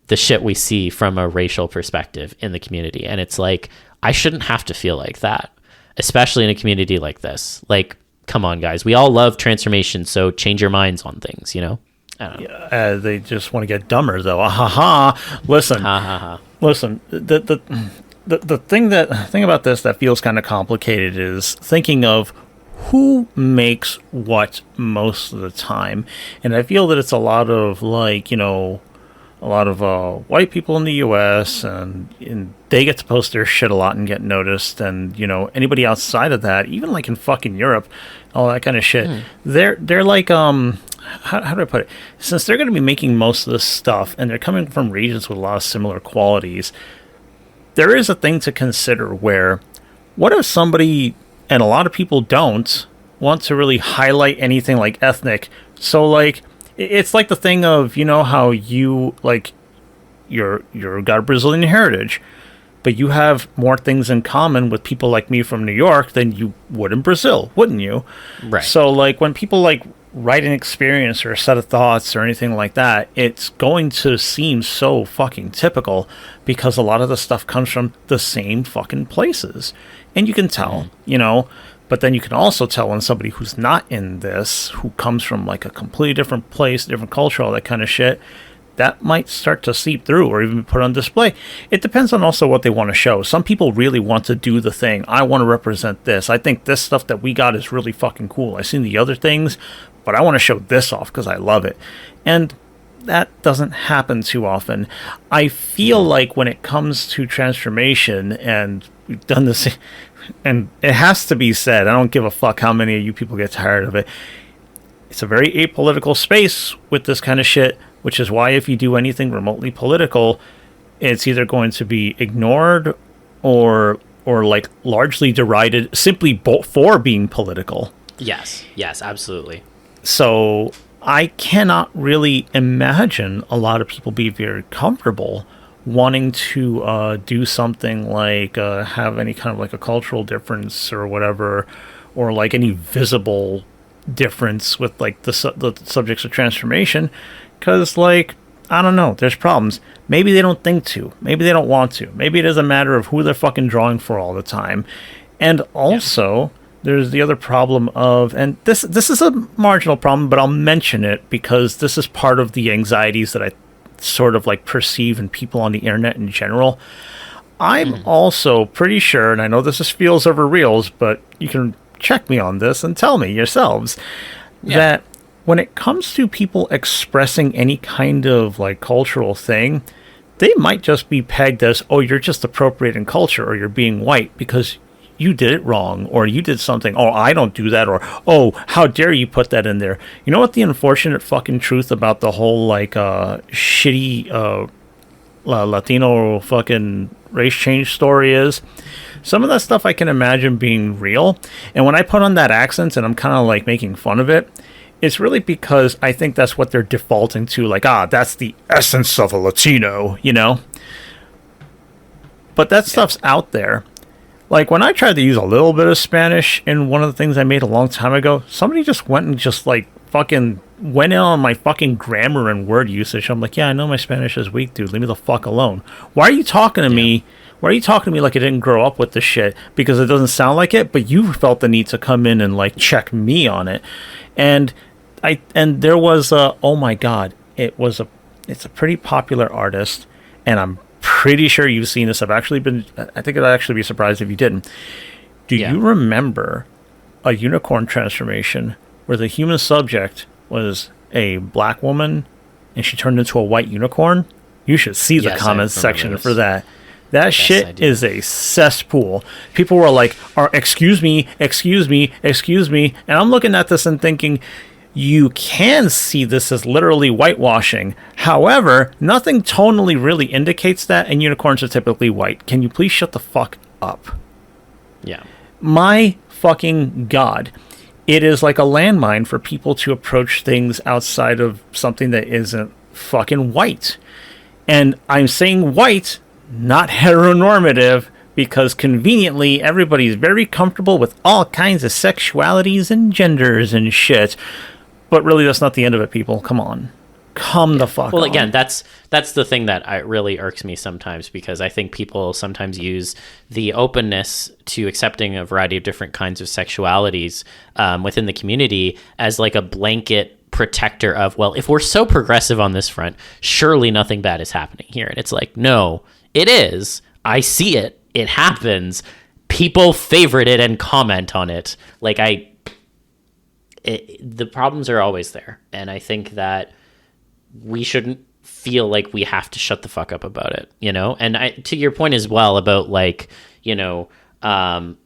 the shit we see from a racial perspective in the community. And it's like, I shouldn't have to feel like that, especially in a community like this. Like, come on, guys. We all love transformation, so change your minds on things, I don't know. Yeah, they just want to get dumber, though. Listen. Listen, the thing about this that feels kind of complicated is thinking of who makes what most of the time. And I feel that it's a lot of a lot of white people in the U.S. and they get to post their shit a lot and get noticed. And, you know, anybody outside of that, even like in fucking Europe, all that kind of shit, they're like, how do I put it? Since they're going to be making most of this stuff and they're coming from regions with a lot of similar qualities, there is a thing to consider where what if somebody, and a lot of people don't, want to really highlight anything like ethnic. So like, it's like the thing of, you know, how you like you're got a Brazilian heritage, but you have more things in common with people like me from New York than you would in Brazil, wouldn't you? Right. So like when people like write an experience or a set of thoughts or anything like that, it's going to seem so fucking typical because a lot of the stuff comes from the same fucking places. And you can tell, you know, but then you can also tell when somebody who's not in this, who comes from like a completely different place, different culture, all that kind of shit, that might start to seep through or even be put on display. It depends on also what they want to show. Some people really want to do the thing. I want to represent this. I think this stuff that we got is really fucking cool. I've seen the other things, but I want to show this off because I love it. And that doesn't happen too often. I feel like when it comes to transformation, and we've done this, and it has to be said, I don't give a fuck how many of you people get tired of it. It's a very apolitical space with this kind of shit, which is why if you do anything remotely political, it's either going to be ignored or like largely derided simply for being political. Yes, absolutely. So I cannot really imagine a lot of people be very comfortable wanting to do something like have any kind of like a cultural difference or whatever, or like any visible difference with like the subjects of transformation, because like, I don't know, there's problems. Maybe they don't think to, maybe they don't want to, maybe it is a matter of who they're fucking drawing for all the time. And also there's the other problem of, and this is a marginal problem, but I'll mention it because this is part of the anxieties that I sort of like perceive in people on the internet in general. I'm also pretty sure, and I know this is feels over reels, but you can check me on this and tell me yourselves, that when it comes to people expressing any kind of like cultural thing, they might just be pegged as, oh, you're just appropriating culture, or you're being white because you did it wrong, or you did something, oh, I don't do that, or, oh, how dare you put that in there. You know what the unfortunate fucking truth about the whole, like, shitty Latino fucking race change story is? Some of that stuff I can imagine being real, and when I put on that accent and I'm kind of, like, making fun of it, it's really because I think that's what they're defaulting to, like, that's the essence of a Latino, you know? But that stuff's out there. Like, when I tried to use a little bit of Spanish in one of the things I made a long time ago, somebody just went and just, like, fucking went in on my fucking grammar and word usage. I'm like, yeah, I know my Spanish is weak, dude. Leave me the fuck alone. Why are you talking to me? Why are you talking to me like I didn't grow up with this shit? Because it doesn't sound like it, but you felt the need to come in and, like, check me on it. And there was oh my God, it's a pretty popular artist, and I'm pretty sure you've seen this. I think I'd actually be surprised if you didn't. Do you remember a unicorn transformation where the human subject was a black woman and she turned into a white unicorn? You should see the comments section for that. That shit is a cesspool. People were like, excuse me. And I'm looking at this and thinking, you can see this as literally whitewashing. However, nothing tonally really indicates that, and unicorns are typically white. Can you please shut the fuck up? Yeah. My fucking God. It is like a landmine for people to approach things outside of something that isn't fucking white. And I'm saying white, not heteronormative, because conveniently everybody's very comfortable with all kinds of sexualities and genders and shit. But really, that's not the end of it, people. Come on. Come the fuck on. Well, again, that's the thing that really irks me sometimes, because I think people sometimes use the openness to accepting a variety of different kinds of sexualities within the community as like a blanket protector of, well, if we're so progressive on this front, surely nothing bad is happening here. And it's like, no, it is. I see it. It happens. People favorite it and comment on it. Like, the problems are always there, and I think that we shouldn't feel like we have to shut the fuck up about it, you know? And to your point as well about like, you know, I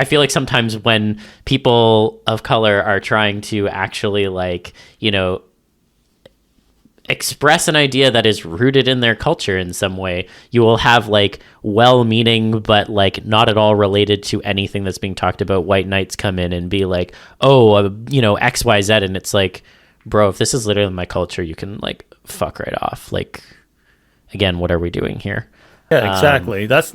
feel like sometimes when people of color are trying to actually like, you know, express an idea that is rooted in their culture in some way, you will have like well-meaning but like not at all related to anything that's being talked about white knights come in and be like, oh, you know, XYZ, and it's like, bro, if this is literally my culture, you can like fuck right off. Like, again, what are we doing here? Yeah, exactly. That's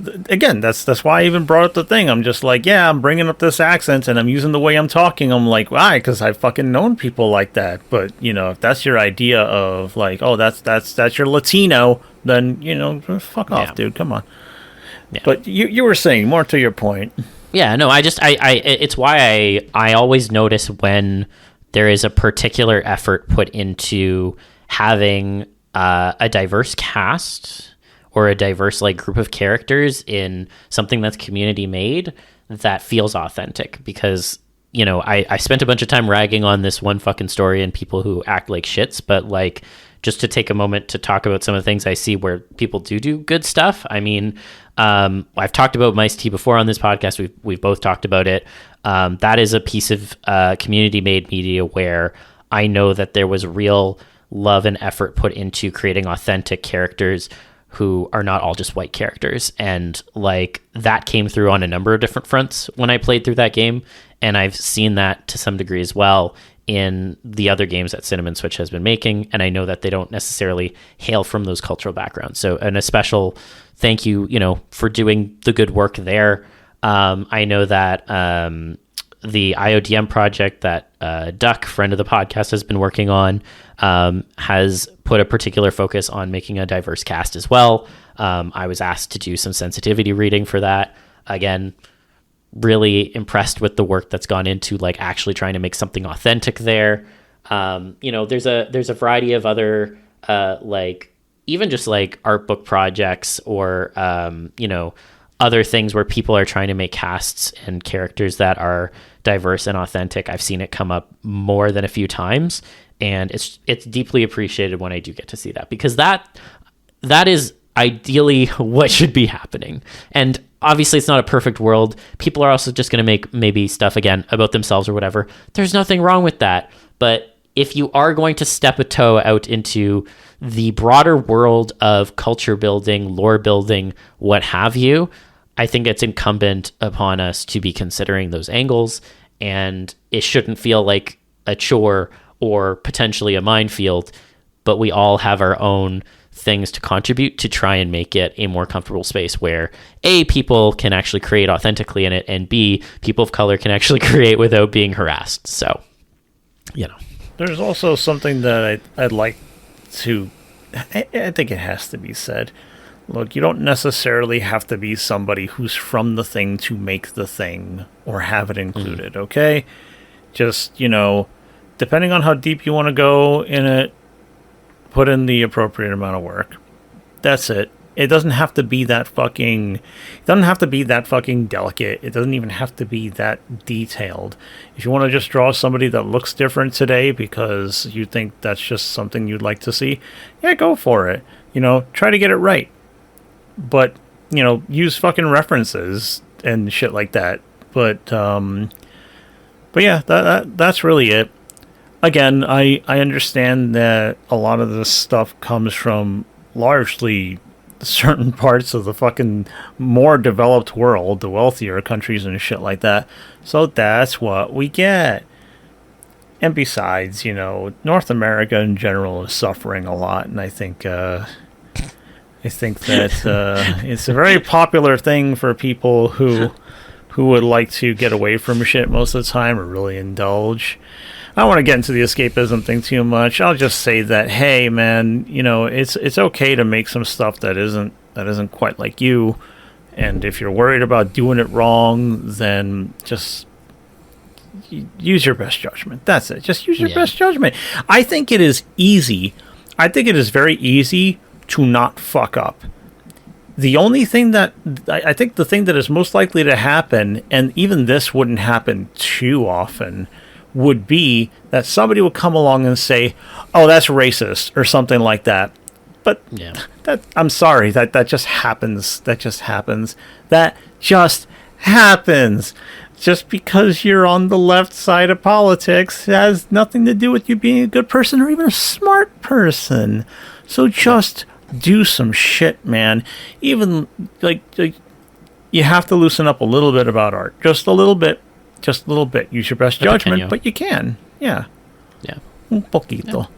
why I even brought up the thing. I'm just like, yeah, I'm bringing up this accent and I'm using the way I'm talking. I'm like, why? Because I've fucking known people like that. But you know, if that's your idea of like, oh, that's your Latino, then you know, fuck off, dude. Come on. Yeah. But you were saying more to your point. Yeah, no, it's why I always notice when there is a particular effort put into having a diverse cast or a diverse like group of characters in something that's community made that feels authentic. Because, you know, I spent a bunch of time ragging on this one fucking story and people who act like shits, but like, just to take a moment to talk about some of the things I see where people do good stuff. I mean, I've talked about Mice Tea before on this podcast. We've both talked about it. That is a piece of community made media where I know that there was real love and effort put into creating authentic characters who are not all just white characters. And like that came through on a number of different fronts when I played through that game. And I've seen that to some degree as well in the other games that Cinnamon Switch has been making. And I know that they don't necessarily hail from those cultural backgrounds. So, and a special thank you, you know, for doing the good work there. I know that the IODM project that Duck, friend of the podcast, has been working on, has put a particular focus on making a diverse cast as well. I was asked to do some sensitivity reading for that. Again, really impressed with the work that's gone into like actually trying to make something authentic there. You know, there's a variety of other like even just like art book projects or you know, other things where people are trying to make casts and characters that are diverse and authentic. I've seen it come up more than a few times, and it's deeply appreciated when I do get to see that, because that is ideally what should be happening. And obviously it's not a perfect world. People are also just going to make maybe stuff again about themselves or whatever. There's nothing wrong with that. But if you are going to step a toe out into the broader world of culture building, lore building, what have you, I think it's incumbent upon us to be considering those angles, and it shouldn't feel like a chore or potentially a minefield, but we all have our own things to contribute to try and make it a more comfortable space where A, people can actually create authentically in it, and B, people of color can actually create without being harassed. So, you know. There's also something that I'd like to, I think it has to be said. Look, you don't necessarily have to be somebody who's from the thing to make the thing or have it included, okay? Just, you know, depending on how deep you want to go in it, put in the appropriate amount of work. That's it. It doesn't have to be that fucking delicate. It doesn't even have to be that detailed. If you want to just draw somebody that looks different today because you think that's just something you'd like to see, yeah, go for it. You know, try to get it right. But, you know, use fucking references and shit like that. But yeah, that's really it. Again, I understand that a lot of this stuff comes from largely certain parts of the fucking more developed world, the wealthier countries and shit like that. So that's what we get. And besides, you know, North America in general is suffering a lot, and I think that it's a very popular thing for people who would like to get away from shit most of the time or really indulge. I don't want to get into the escapism thing too much. I'll just say that, hey, man, you know, it's okay to make some stuff that isn't quite like you. And if you're worried about doing it wrong, then just use your best judgment. That's it. Just use your best judgment. I think it is easy. I think it is very easy to not fuck up. The only thing that I think the thing that is most likely to happen, and even this wouldn't happen too often, would be that somebody would come along and say, "Oh, that's racist," or something like that. But I'm sorry, that just happens. That just happens. That just happens. Just because you're on the left side of politics has nothing to do with you being a good person or even a smart person. So just do some shit, man. Even like you have to loosen up a little bit about art. Just a little bit. Just a little bit. Use your best judgment, but you can. Yeah. Yeah. Un poquito.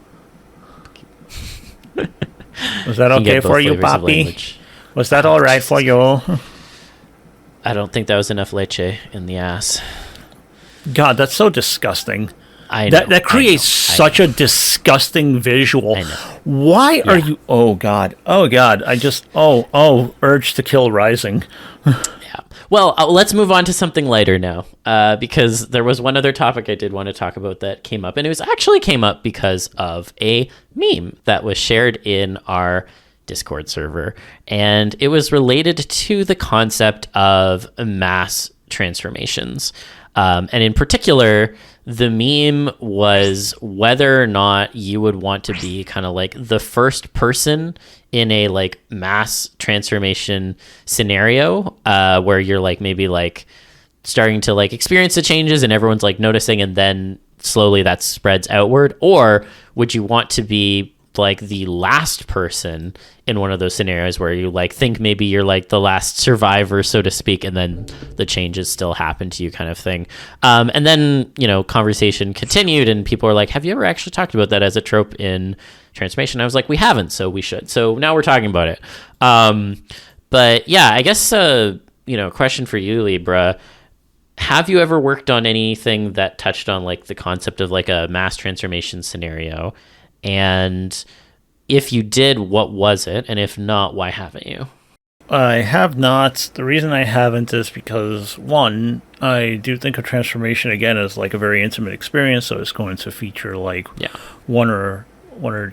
Was that okay for you, Papi? Was that all right for you? I don't think that was enough leche in the ass. God, that's so disgusting. I know. That creates such a disgusting visual. I know. Why are you... Oh, God. Oh, God. I just... urge to kill rising. Yeah. Well, let's move on to something lighter now, because there was one other topic I did want to talk about that came up, and it was actually came up because of a meme that was shared in our Discord server, and it was related to the concept of mass transformations. And in particular, the meme was whether or not you would want to be kind of like the first person in a like mass transformation scenario, where you're like maybe like starting to like experience the changes and everyone's like noticing, and then slowly that spreads outward. Or would you want to be like the last person in one of those scenarios where you like think maybe you're like the last survivor, so to speak, and then the changes still happen to you, kind of thing. And then, you know, conversation continued and people were like, have you ever actually talked about that as a trope in transformation? I was like, we haven't, so we should. So now we're talking about it. But yeah, I guess, you know, question for you, Libra. Have you ever worked on anything that touched on like the concept of like a mass transformation scenario? And if you did, what was it? And if not, why haven't you? I have not. The reason I haven't is because, one, I do think of transformation, again, as like a very intimate experience, so it's going to feature like one or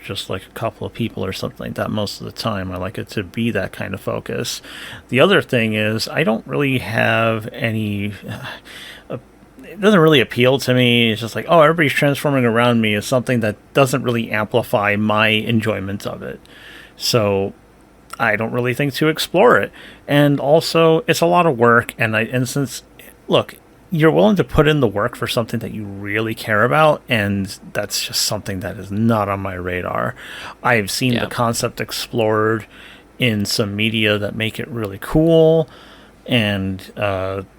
just like a couple of people or something like that most of the time. I like it to be that kind of focus. The other thing is I don't really have any... it doesn't really appeal to me. It's just like, oh, everybody's transforming around me is something that doesn't really amplify my enjoyment of it. So I don't really think to explore it. And also, it's a lot of work. And since, look, you're willing to put in the work for something that you really care about, and that's just something that is not on my radar. I've seen the concept explored in some media that make it really cool. And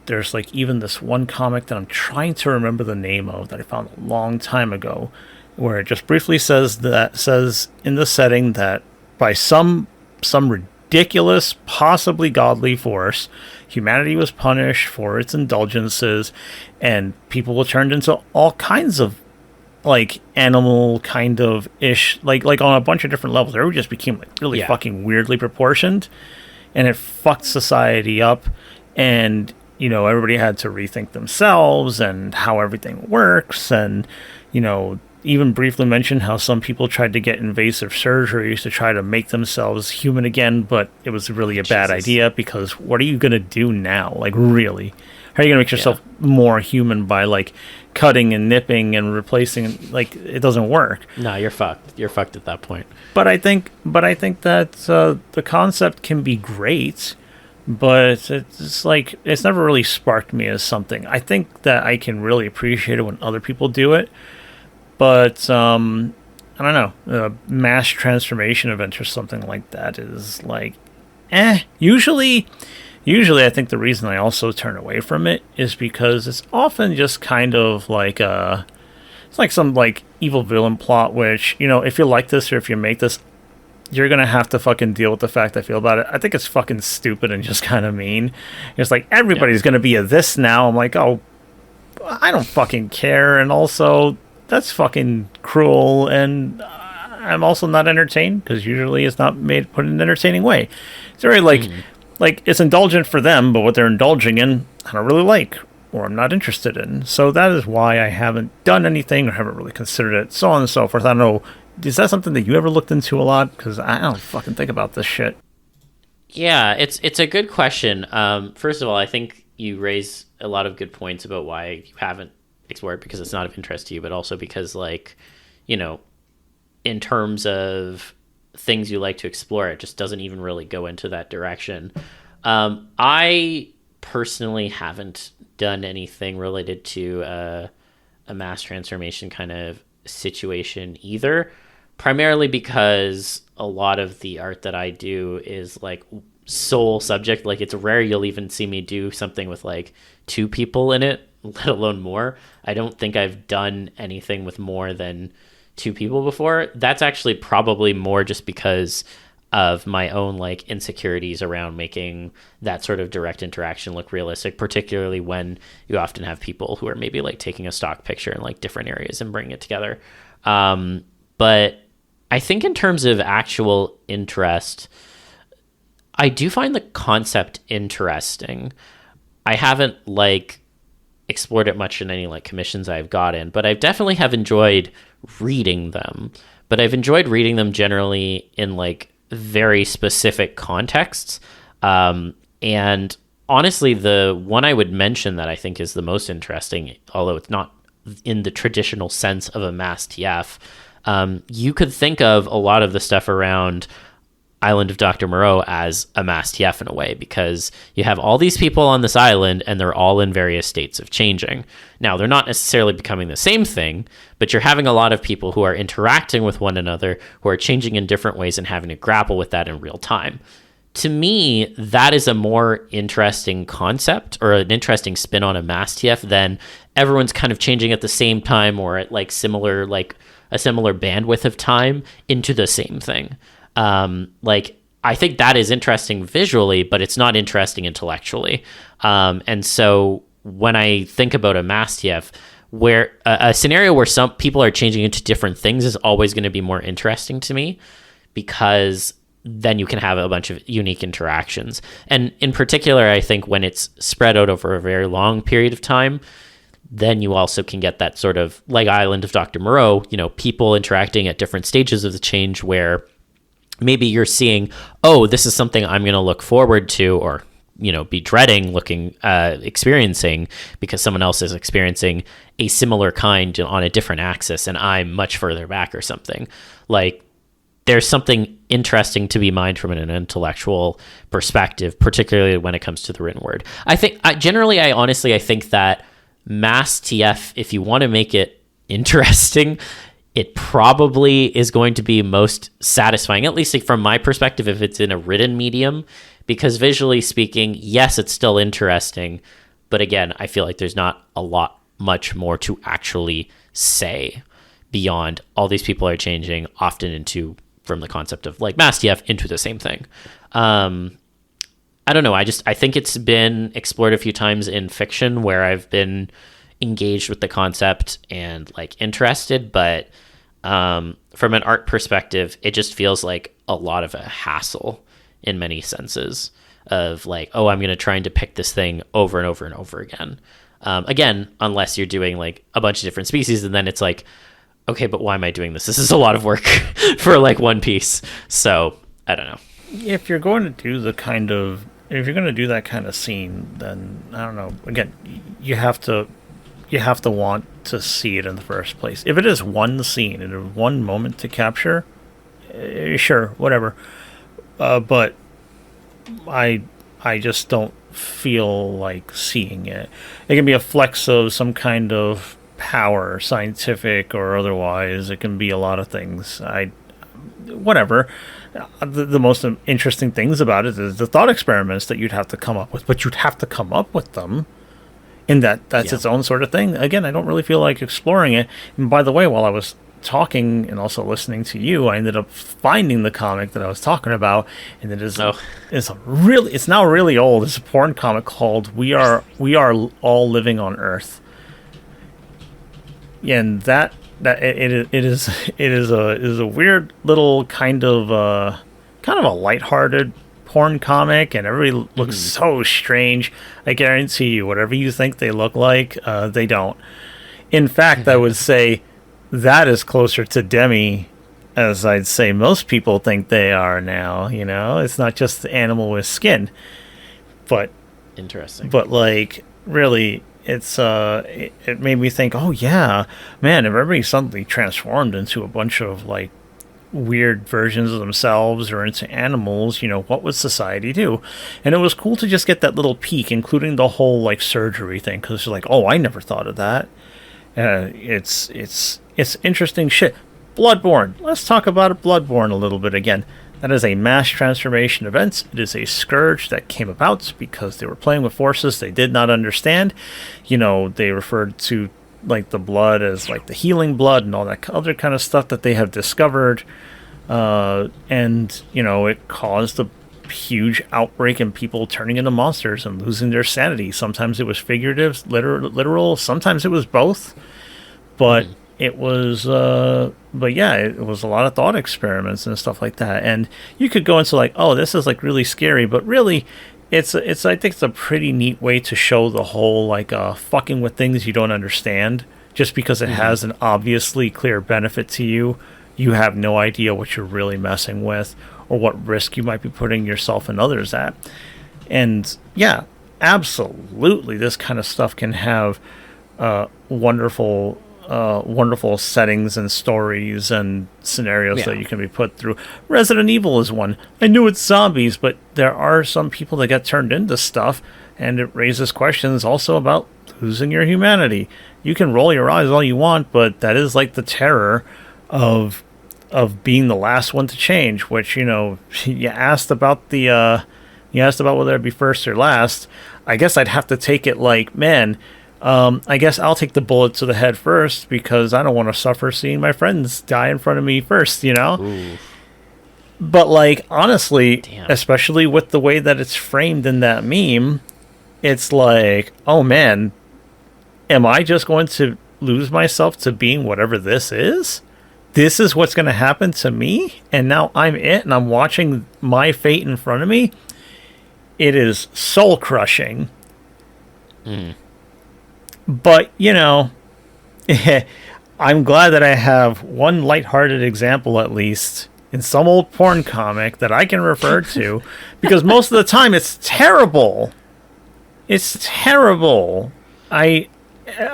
there's like even this one comic that I'm trying to remember the name of that I found a long time ago, where it just briefly says in the setting that by some ridiculous, possibly godly force, humanity was punished for its indulgences, and people were turned into all kinds of like animal kind of ish, like on a bunch of different levels. Everybody just became like really fucking weirdly proportioned. And it fucked society up, and, you know, everybody had to rethink themselves and how everything works, and, you know, even briefly mentioned how some people tried to get invasive surgeries to try to make themselves human again, but it was really a bad idea, because what are you going to do now? Like, really? How are you going to make yourself more human by, like, cutting and nipping and replacing? Like, it doesn't work. No, you're fucked. You're fucked at that point. But I think that the concept can be great, but it's like, it's never really sparked me as something. I think that I can really appreciate it when other people do it, but I don't know, a mass transformation event or something like that is like, Usually I think the reason I also turn away from it is because it's often just kind of like it's like some like evil villain plot, which, you know, if you like this or if you make this, you're gonna have to fucking deal with the fact I feel about it. I think it's fucking stupid and just kind of mean. It's like, everybody's gonna be a this now. I'm like, oh, I don't fucking care. And also, that's fucking cruel, and I'm also not entertained, because usually it's not put in an entertaining way. It's very like it's indulgent for them, but what they're indulging in, I don't really like, or I'm not interested in. So that is why I haven't done anything or haven't really considered it, so on and so forth. I don't know, is that something that you ever looked into a lot? Because I don't fucking think about this shit. Yeah, it's a good question. First of all, I think you raise a lot of good points about why you haven't explore it because it's not of interest to you, but also because, like, you know, in terms of things you like to explore, it just doesn't even really go into that direction. I personally haven't done anything related to a mass transformation kind of situation either, primarily because a lot of the art that I do is like sole subject. Like, it's rare you'll even see me do something with like 2 people in it, let alone more. I don't think I've done anything with more than 2 people before. That's actually probably more just because of my own like insecurities around making that sort of direct interaction look realistic, particularly when you often have people who are maybe like taking a stock picture in like different areas and bringing it together. But I think in terms of actual interest, I do find the concept interesting. I haven't like explored it much in any like commissions I've gotten, but I definitely have enjoyed reading them. But I've enjoyed reading them generally in like very specific contexts. And honestly, the one I would mention that I think is the most interesting, although it's not in the traditional sense of a mass TF, you could think of a lot of the stuff around Island of Dr. Moreau as a mass TF in a way, because you have all these people on this island and they're all in various states of changing. Now, they're not necessarily becoming the same thing, but you're having a lot of people who are interacting with one another, who are changing in different ways and having to grapple with that in real time. To me, that is a more interesting concept, or an interesting spin on a mass TF, than everyone's kind of changing at the same time or at like similar, like a similar bandwidth of time into the same thing. Like, I think that is interesting visually, but it's not interesting intellectually. And so when I think about a mass TF, where a scenario where some people are changing into different things is always going to be more interesting to me, because then you can have a bunch of unique interactions. And in particular, I think when it's spread out over a very long period of time, then you also can get that sort of like Island of Dr. Moreau, you know, people interacting at different stages of the change, where maybe you're seeing, oh, this is something I'm going to look forward to, or, you know, be dreading experiencing, because someone else is experiencing a similar kind on a different axis and I'm much further back or something. Like, there's something interesting to be mined from an intellectual perspective, particularly when it comes to the written word. I think I think that mass TF, if you want to make it interesting, it probably is going to be most satisfying, at least from my perspective, if it's in a written medium, because visually speaking, yes, it's still interesting. But again, I feel like there's not much more to actually say beyond all these people are changing often from the concept of like mass TF into the same thing. I don't know. I think it's been explored a few times in fiction where I've been engaged with the concept and like interested, but from an art perspective, it just feels like a lot of a hassle in many senses of like, oh, I'm going to try and depict this thing over and over and over again. Again, unless you're doing like a bunch of different species, and then it's like, okay, but why am I doing this? This is a lot of work for like one piece. So I don't know. If you're going to do that kind of scene, then I don't know. Again, you have to want to see it in the first place. If it is one scene and one moment to capture, sure, whatever. But I just don't feel like seeing it. It can be a flex of some kind of power, scientific or otherwise. It can be a lot of things. Whatever. The most interesting things about it is the thought experiments that you'd have to come up with, but you'd have to come up with them. And that's its own sort of thing. Again, I don't really feel like exploring it. And by the way, while I was talking and also listening to you, I ended up finding the comic that I was talking about, and it's now really old. It's a porn comic called "We Are All Living on Earth," and it is a weird little kind of a lighthearted porn comic, and everybody looks so strange. I guarantee you, whatever you think they look like, they don't. In fact, I would say that is closer to Demi as I'd say most people think they are now. You know, it's not just the animal with skin, but interesting. But like, really, it made me think, oh yeah, man, if everybody suddenly transformed into a bunch of like weird versions of themselves or into animals, what would society do? And it was cool to just get that little peek, including the whole like surgery thing, because it's like, oh, I never thought of that. It's interesting shit. Bloodborne. Let's talk about it. Bloodborne a little bit again. That is a mass transformation event. It is a scourge that came about because they were playing with forces they did not understand. They referred to like the blood as like the healing blood and all that other kind of stuff that they have discovered. And it caused a huge outbreak and people turning into monsters and losing their sanity. Sometimes it was figurative, literal. Sometimes it was both. But it was, it was a lot of thought experiments and stuff like that. And you could go into like, oh, this is like really scary, but really, I think it's a pretty neat way to show the whole like fucking with things you don't understand. Just because it has an obviously clear benefit to you, you have no idea what you're really messing with or what risk you might be putting yourself and others at. And yeah, absolutely, this kind of stuff can have wonderful settings and stories and scenarios that you can be put through. Resident Evil is one. I knew it's zombies, but there are some people that get turned into stuff, and it raises questions also about losing your humanity. You can roll your eyes all you want, but that is like the terror of being the last one to change, which, you asked about whether it be first or last. I guess I'd have to take it like, man, I guess I'll take the bullet to the head first because I don't want to suffer seeing my friends die in front of me first, Ooh. But like, honestly, Damn. especially with the way that it's framed in that meme, it's like, oh man, am I just going to lose myself to being whatever this is? This is what's going to happen to me? And now I'm it and I'm watching my fate in front of me? It is soul crushing. But, I'm glad that I have one lighthearted example, at least, in some old porn comic that I can refer to, because most of the time it's terrible. It's terrible. I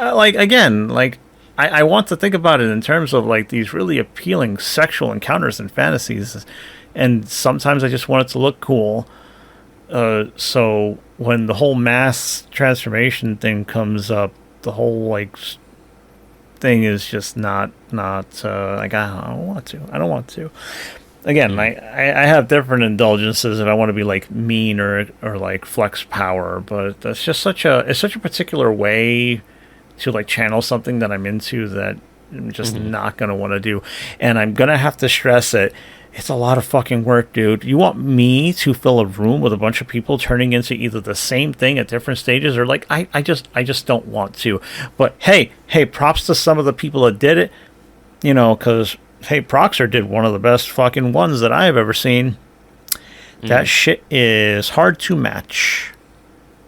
want to think about it in terms of, like, these really appealing sexual encounters and fantasies, and sometimes I just want it to look cool. So when the whole mass transformation thing comes up, the whole like thing is just not like I don't want to. Again, I have different indulgences if I want to be like mean or like flex power, but that's just such a particular way to like channel something that I'm into that I'm just not gonna want to do, and I'm gonna have to stress it. It's a lot of fucking work, dude. You want me to fill a room with a bunch of people turning into either the same thing at different stages or like, I just don't want to. But hey, props to some of the people that did it, because, hey, Proxer did one of the best fucking ones that I have ever seen. That shit is hard to match.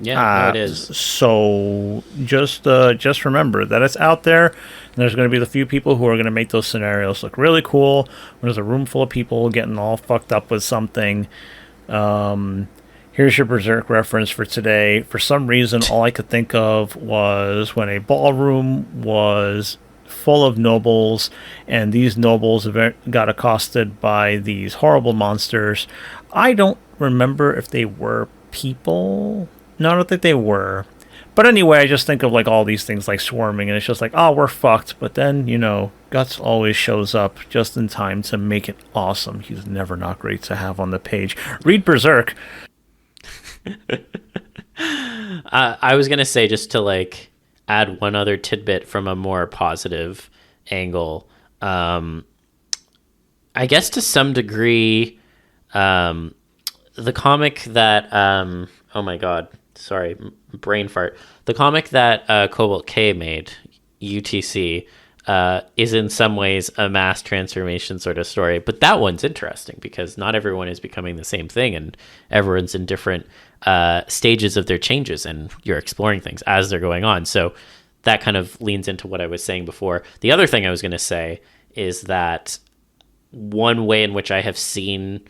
Yeah, it is. So just remember that it's out there, and there's going to be the few people who are going to make those scenarios look really cool. When there's a room full of people getting all fucked up with something. Here's your Berserk reference for today. For some reason, all I could think of was when a ballroom was full of nobles, and these nobles got accosted by these horrible monsters. I don't remember if they were people. No, I don't think they were. But anyway, I just think of like all these things like swarming, and it's just like, oh, we're fucked. But then, Guts always shows up just in time to make it awesome. He's never not great to have on the page. Read Berserk. I was going to say, just to like add one other tidbit from a more positive angle. I guess to some degree, the comic that, oh my God, sorry, brain fart. The comic that Cobalt K made, UTC, is in some ways a mass transformation sort of story. But that one's interesting because not everyone is becoming the same thing, and everyone's in different stages of their changes, and you're exploring things as they're going on. So that kind of leans into what I was saying before. The other thing I was going to say is that one way in which I have seen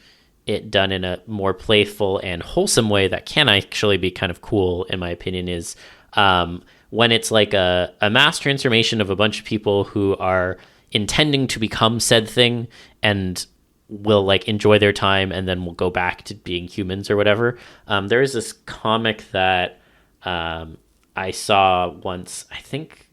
it done in a more playful and wholesome way that can actually be kind of cool, in my opinion, is when it's like a mass transformation of a bunch of people who are intending to become said thing and will like enjoy their time and then will go back to being humans or whatever. There is this comic that I saw once. I think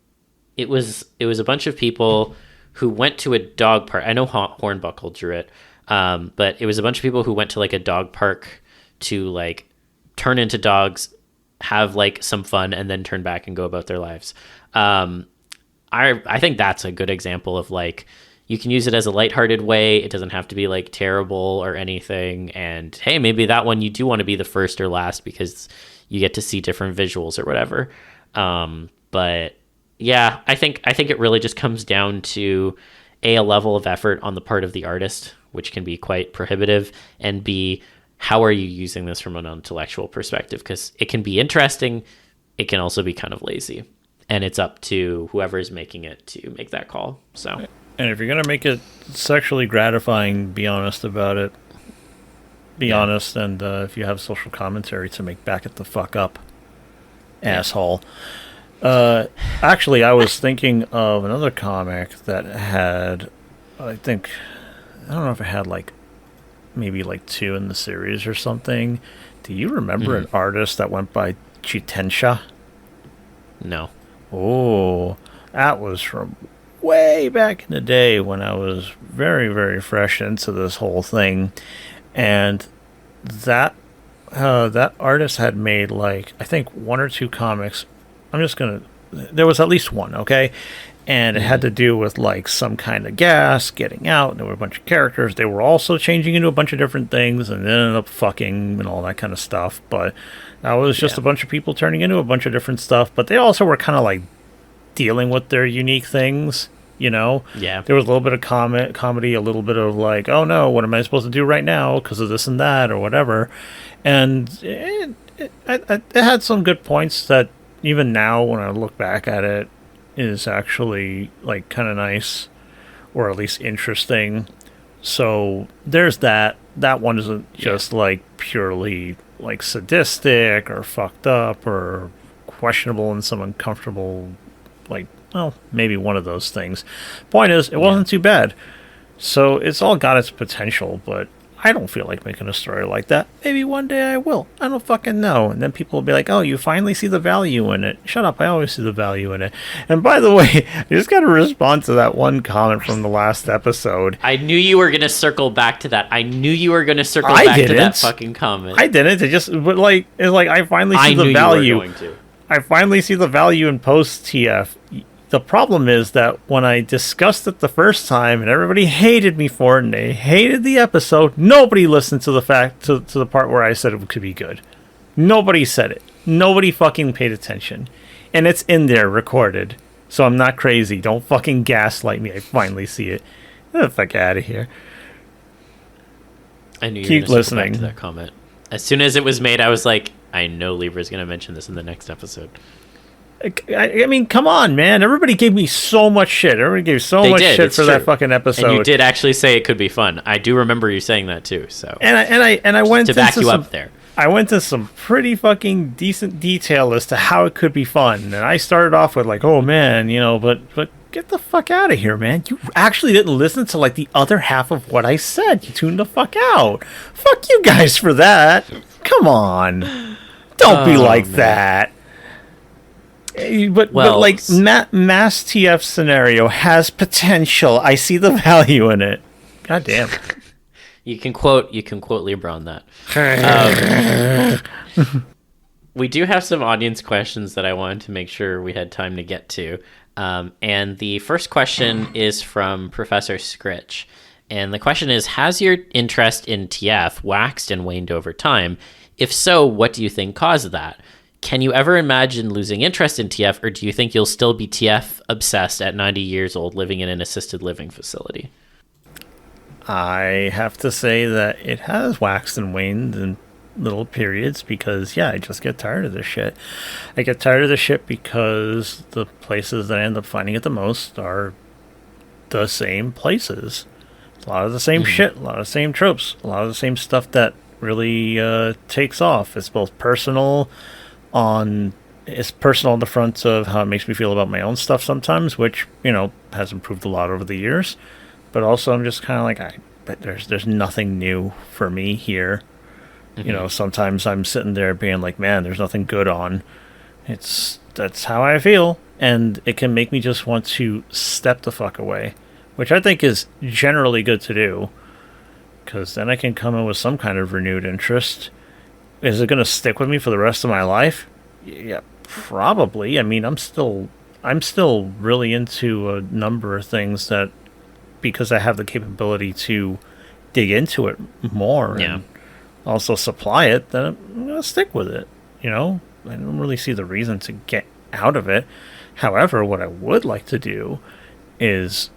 it was a bunch of people who went to a dog park. I know Hornbuckle drew it, but it was a bunch of people who went to like a dog park to like turn into dogs, have like some fun, and then turn back and go about their lives. I think that's a good example of like, you can use it as a lighthearted way. It doesn't have to be like terrible or anything. And hey, maybe that one you do want to be the first or last because you get to see different visuals or whatever. But yeah, I think it really just comes down to a level of effort on the part of the artist, which can be quite prohibitive, and B, how are you using this from an intellectual perspective? Because it can be interesting. It can also be kind of lazy. And it's up to whoever is making it to make that call. So, and if you're going to make it sexually gratifying, be honest about it. Be honest, and if you have social commentary to make, back it the fuck up, asshole. Actually, I was thinking of another comic that had, I don't know if it had like maybe like 2 in the series or something. Do you remember an artist that went by Chitensha? No. Oh, that was from way back in the day when I was very, very fresh into this whole thing. And that artist had made like, I think 1 or 2 comics. There was at least one, okay? And it had to do with like some kind of gas getting out. There were a bunch of characters. They were also changing into a bunch of different things and ended up fucking and all that kind of stuff. But that was just a bunch of people turning into a bunch of different stuff. But they also were kind of like dealing with their unique things, you know? Yeah. There was a little bit of comedy, a little bit of like, oh no, what am I supposed to do right now because of this and that or whatever. And it had some good points that even now when I look back at it is actually like kind of nice, or at least interesting. So there's that. That one isn't just like purely like sadistic or fucked up or questionable in some uncomfortable, like, well, maybe one of those things. Point is, it wasn't too bad. So it's all got its potential, but I don't feel like making a story like that. Maybe one day I will. I don't fucking know. And then people will be like, oh, you finally see the value in it. Shut up. I always see the value in it. And by the way, I just got to respond to that one comment from the last episode. I knew you were going to circle back to that. I knew you were going to circle back to that fucking comment. I didn't. But like, it's like I finally see the value. You were going to. I finally see the value in post TF. The problem is that when I discussed it the first time and everybody hated me for it and they hated the episode, nobody listened to the to the part where I said it could be good. Nobody said it. Nobody fucking paid attention. And it's in there recorded. So I'm not crazy. Don't fucking gaslight me. I finally see it. Get the fuck out of here. I knew you were going to circle back to that comment. As soon as it was made, I was like, I know Libra's going to mention this in the next episode. I mean, come on, man. Everybody gave me so much shit. Everybody gave so much shit for that fucking episode. And you did actually say it could be fun. I do remember you saying that too. So and I went to back you up there. I went to some pretty fucking decent detail as to how it could be fun. And I started off with like, oh man, you know, but get the fuck out of here, man. You actually didn't listen to like the other half of what I said. You tuned the fuck out. Fuck you guys for that. Come on. Don't be like that. But like mass TF scenario has potential. I see the value in it. God damn. You can quote Libra on that. We do have some audience questions that I wanted to make sure we had time to get to. And the first question is from Professor Scritch. And the question is, has your interest in TF waxed and waned over time? If so, what do you think caused that? Can you ever imagine losing interest in TF, or do you think you'll still be TF obsessed at 90 years old living in an assisted living facility? I have to say that it has waxed and waned in little periods because, yeah, I just get tired of this shit. I get tired of this shit because the places that I end up finding it the most are the same places. It's a lot of the same shit, a lot of the same tropes, a lot of the same stuff that really takes off. It's both personal on it's personal on the front of how it makes me feel about my own stuff sometimes, which, has improved a lot over the years. But also I'm just kind of like, but there's nothing new for me here. Mm-hmm. Sometimes I'm sitting there being like, man, there's nothing good on. That's how I feel. And it can make me just want to step the fuck away, which I think is generally good to do. Because then I can come in with some kind of renewed interest. Is it going to stick with me for the rest of my life? Yeah, probably. I mean, I'm still really into a number of things that, because I have the capability to dig into it more and also supply it, then I'm going to stick with it. I don't really see the reason to get out of it. However, what I would like to do is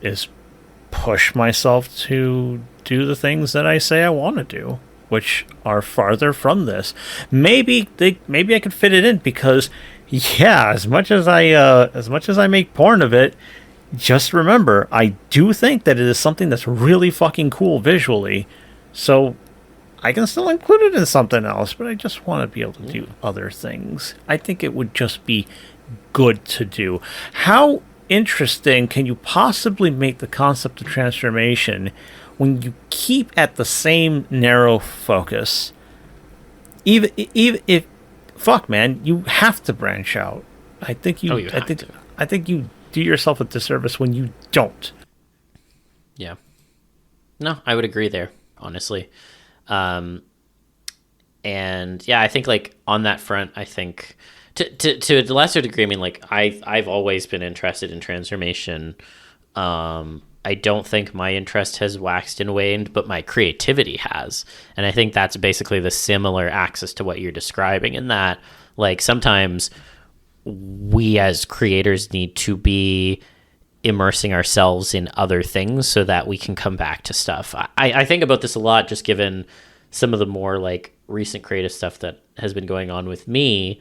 push myself to do the things that I say I want to do, which are farther from this. Maybe I could fit it in because, as much as I make porn of it, just remember, I do think that it is something that's really fucking cool visually. So I can still include it in something else, but I just want to be able to do other things. I think it would just be good to do. How interesting can you possibly make the concept of transformation when you keep at the same narrow focus? Even if, fuck, man, you have to branch out. I think you do yourself a disservice when you don't. Yeah. No, I would agree there, honestly. And I think like on that front, I think to a lesser degree, I mean, like I've always been interested in transformation. I don't think my interest has waxed and waned, but my creativity has. And I think that's basically the similar axis to what you're describing, in that like sometimes we as creators need to be immersing ourselves in other things so that we can come back to stuff. I think about this a lot, just given some of the more like recent creative stuff that has been going on with me.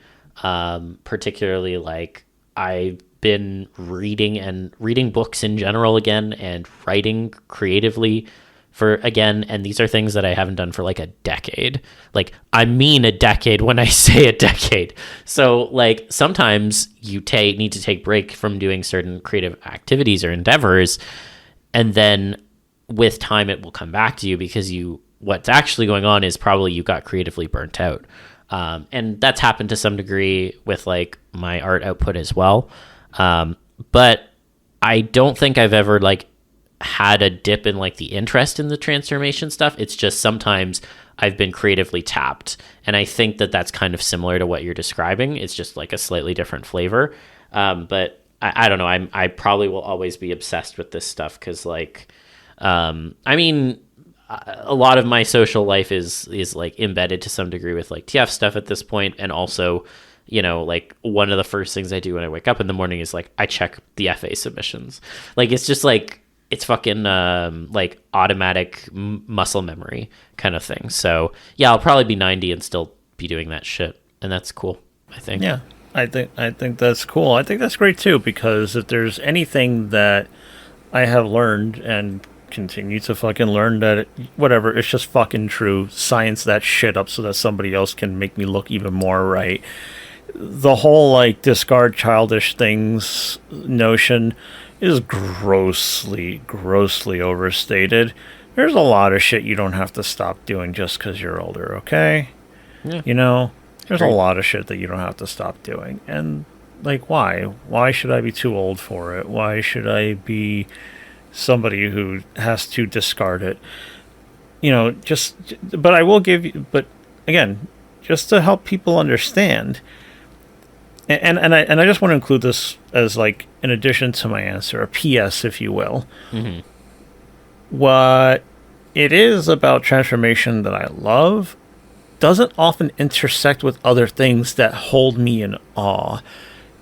Particularly like I've been reading books in general again, and writing creatively and these are things that I haven't done for like a decade. Like I mean a decade when I say a decade. So like sometimes you need to take break from doing certain creative activities or endeavors, and then with time it will come back to you, because what's actually going on is probably you got creatively burnt out. And that's happened to some degree with like my art output as well. But I don't think I've ever like had a dip in like the interest in the transformation stuff. It's just sometimes I've been creatively tapped, and I think that that's kind of similar to what you're describing. It's just like a slightly different flavor. But I don't know. I probably will always be obsessed with this stuff because like, I mean, a lot of my social life is like embedded to some degree with like TF stuff at this point. And also, like one of the first things I do when I wake up in the morning is like, I check the FA submissions. Like, it's just like, it's fucking like automatic muscle memory kind of thing. So yeah, I'll probably be 90 and still be doing that shit. And that's cool, I think. Yeah, I think that's cool. I think that's great too, because if there's anything that I have learned and continue to fucking learn, that whatever, it's just fucking true. Science that shit up so that somebody else can make me look even more right. The whole like discard childish things notion is grossly overstated. There's a lot of shit you don't have to stop doing just because you're older, okay? Yeah. There's a lot of shit that you don't have to stop doing. And like, why should I be too old for it? Why should I be somebody who has to discard it? But I will give you, but again, just to help people understand, and I just want to include this as like in addition to my answer, a PS, if you will. Mm-hmm. What it is about transformation that I love doesn't often intersect with other things that hold me in awe.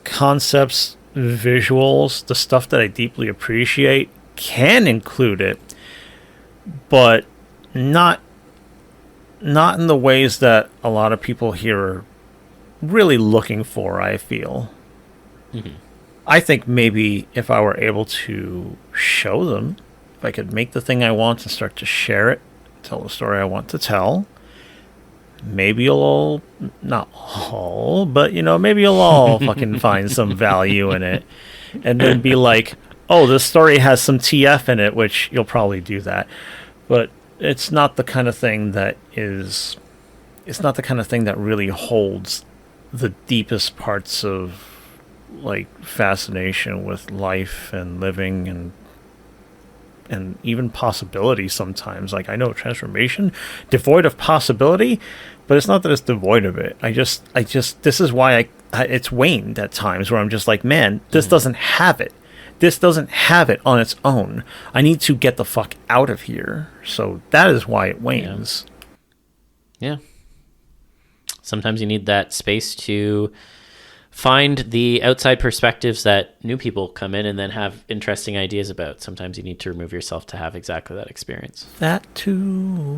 Concepts, visuals, the stuff that I deeply appreciate can include it, but not in the ways that a lot of people here are really looking for, I feel. Mm-hmm. I think maybe if I were able to show them, if I could make the thing I want and start to share it, tell the story I want to tell, maybe you'll all, not all, but maybe you'll all fucking find some value in it, and then be like, oh, this story has some TF in it, which you'll probably do that, but it's not the kind of thing that really holds the deepest parts of like fascination with life and living and even possibility sometimes. Like, I know transformation devoid of possibility, but it's not that it's devoid of it. I just this is why it's waned at times, where I'm just like, man, this doesn't have it. This doesn't have it on its own. I need to get the fuck out of here. So that is why it wanes. Yeah. Sometimes you need that space to find the outside perspectives that new people come in and then have interesting ideas about. Sometimes you need to remove yourself to have exactly that experience. That too.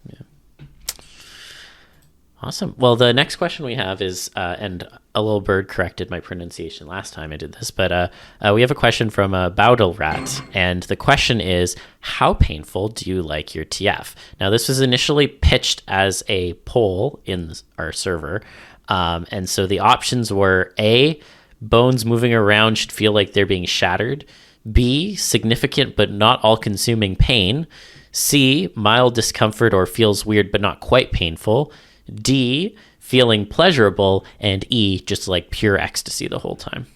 Yeah. Awesome. Well, the next question we have is, and a little bird corrected my pronunciation last time I did this, but we have a question from Bowdlerat, and the question is, how painful do you like your TF? Now, this was initially pitched as a poll in our server, and so the options were A, bones moving around should feel like they're being shattered, B, significant but not all-consuming pain, C, mild discomfort or feels weird but not quite painful, D, feeling pleasurable, and E, just like pure ecstasy the whole time.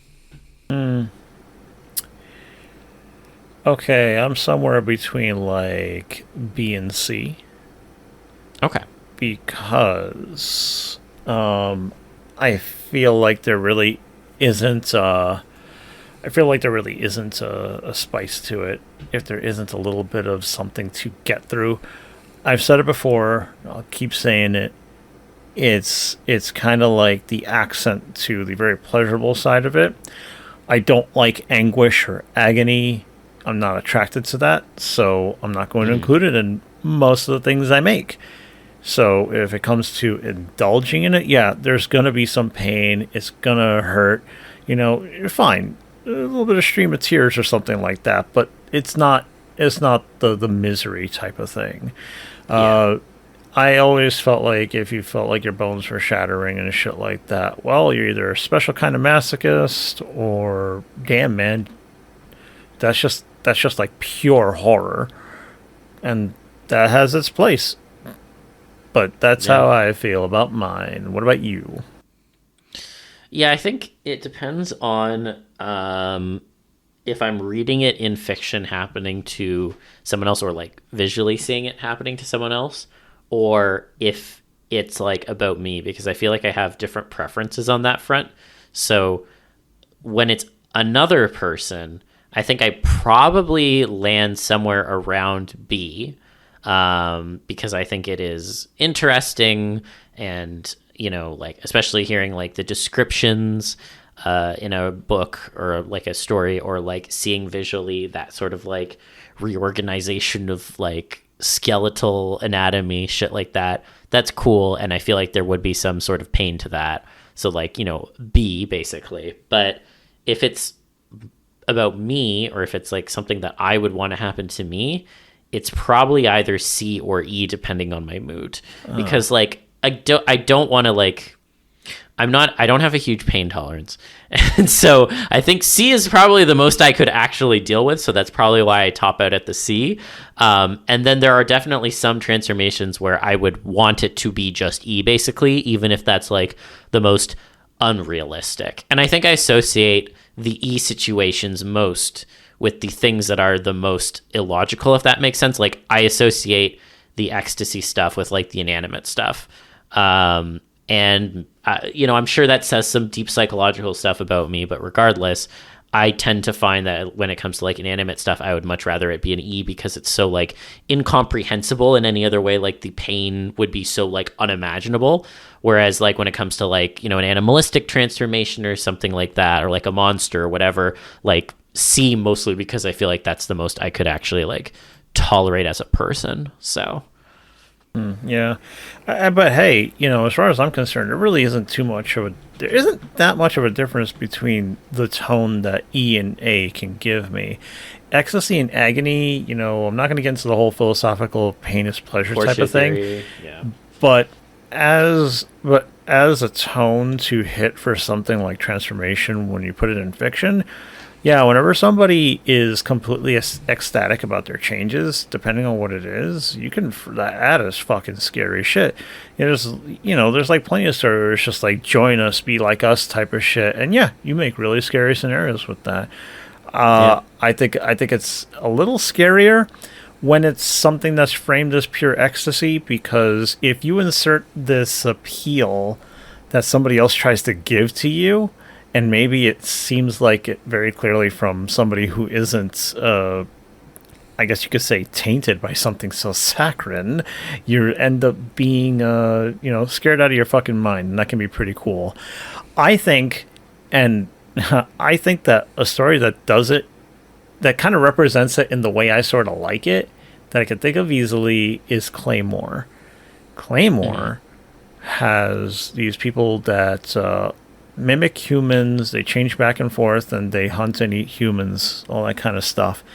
Okay, I'm somewhere between like B and C. Okay. Because I feel like there really isn't a spice to it if there isn't a little bit of something to get through. I've said it before, I'll keep saying it. It's kind of like the accent to the very pleasurable side of it. I don't like anguish or agony. I'm not attracted to that, so I'm not going to include it in most of the things I make. So if it comes to indulging in it, yeah, there's going to be some pain. It's going to hurt. You're fine. A little bit of stream of tears or something like that, but it's not the misery type of thing. Yeah. I always felt like if you felt like your bones were shattering and shit like that, well, you're either a special kind of masochist or, damn, man, that's just like pure horror, and that has its place. But that's how I feel about mine. What about you? Yeah, I think it depends on if I'm reading it in fiction happening to someone else, or like visually seeing it happening to someone else, or if it's like about me, because I feel like I have different preferences on that front. So when it's another person, I think I probably land somewhere around B, because I think it is interesting, and like especially hearing like the descriptions in a book or like a story, or like seeing visually that sort of like reorganization of like skeletal anatomy, shit like that. That's cool, and I feel like there would be some sort of pain to that. So like, B basically. But if it's about me, or if it's like something that I would want to happen to me, it's probably either C or E depending on my mood. Because like I don't want to like, I don't have a huge pain tolerance. And so I think C is probably the most I could actually deal with. So that's probably why I top out at the C. And then there are definitely some transformations where I would want it to be just E, basically, even if that's like the most unrealistic. And I think I associate the E situations most with the things that are the most illogical, if that makes sense. Like I associate the ecstasy stuff with like the inanimate stuff. And I'm sure that says some deep psychological stuff about me, but regardless, I tend to find that when it comes to like inanimate stuff, I would much rather it be an E, because it's so like incomprehensible in any other way. Like the pain would be so like unimaginable. Whereas like when it comes to like, an animalistic transformation or something like that, or like a monster or whatever, like C, mostly because I feel like that's the most I could actually like tolerate as a person. So yeah, but hey, as far as I'm concerned, there really isn't there isn't that much of a difference between the tone that E and A can give me. Ecstasy and agony, I'm not going to get into the whole philosophical pain is pleasure type of thing. Yeah. But as a tone to hit for something like transformation when you put it in fiction, yeah, whenever somebody is completely ecstatic about their changes, depending on what it is, that is fucking scary shit. There's like plenty of stories where it's just like join us, be like us type of shit, and yeah, you make really scary scenarios with that. I think it's a little scarier when it's something that's framed as pure ecstasy, because if you insert this appeal that somebody else tries to give to you, and maybe it seems like it very clearly from somebody who isn't, I guess you could say, tainted by something so saccharine, you end up being, scared out of your fucking mind, and that can be pretty cool. I think that a story that does it, that kind of represents it in the way I sort of like it, that I can think of easily, is Claymore. Claymore has these people that mimic humans, they change back and forth, and they hunt and eat humans, all that kind of stuff.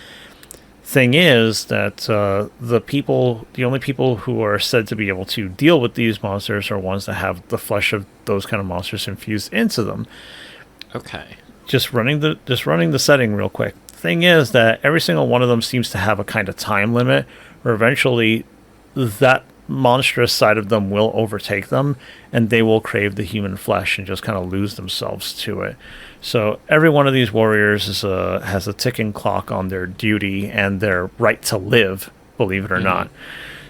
Thing is that the only people who are said to be able to deal with these monsters are ones that have the flesh of those kind of monsters infused into them. Okay. Just running the setting real quick. Thing is that every single one of them seems to have a kind of time limit, where eventually that monstrous side of them will overtake them, and they will crave the human flesh and just kind of lose themselves to it. So every one of these warriors has a ticking clock on their duty and their right to live, believe it or not.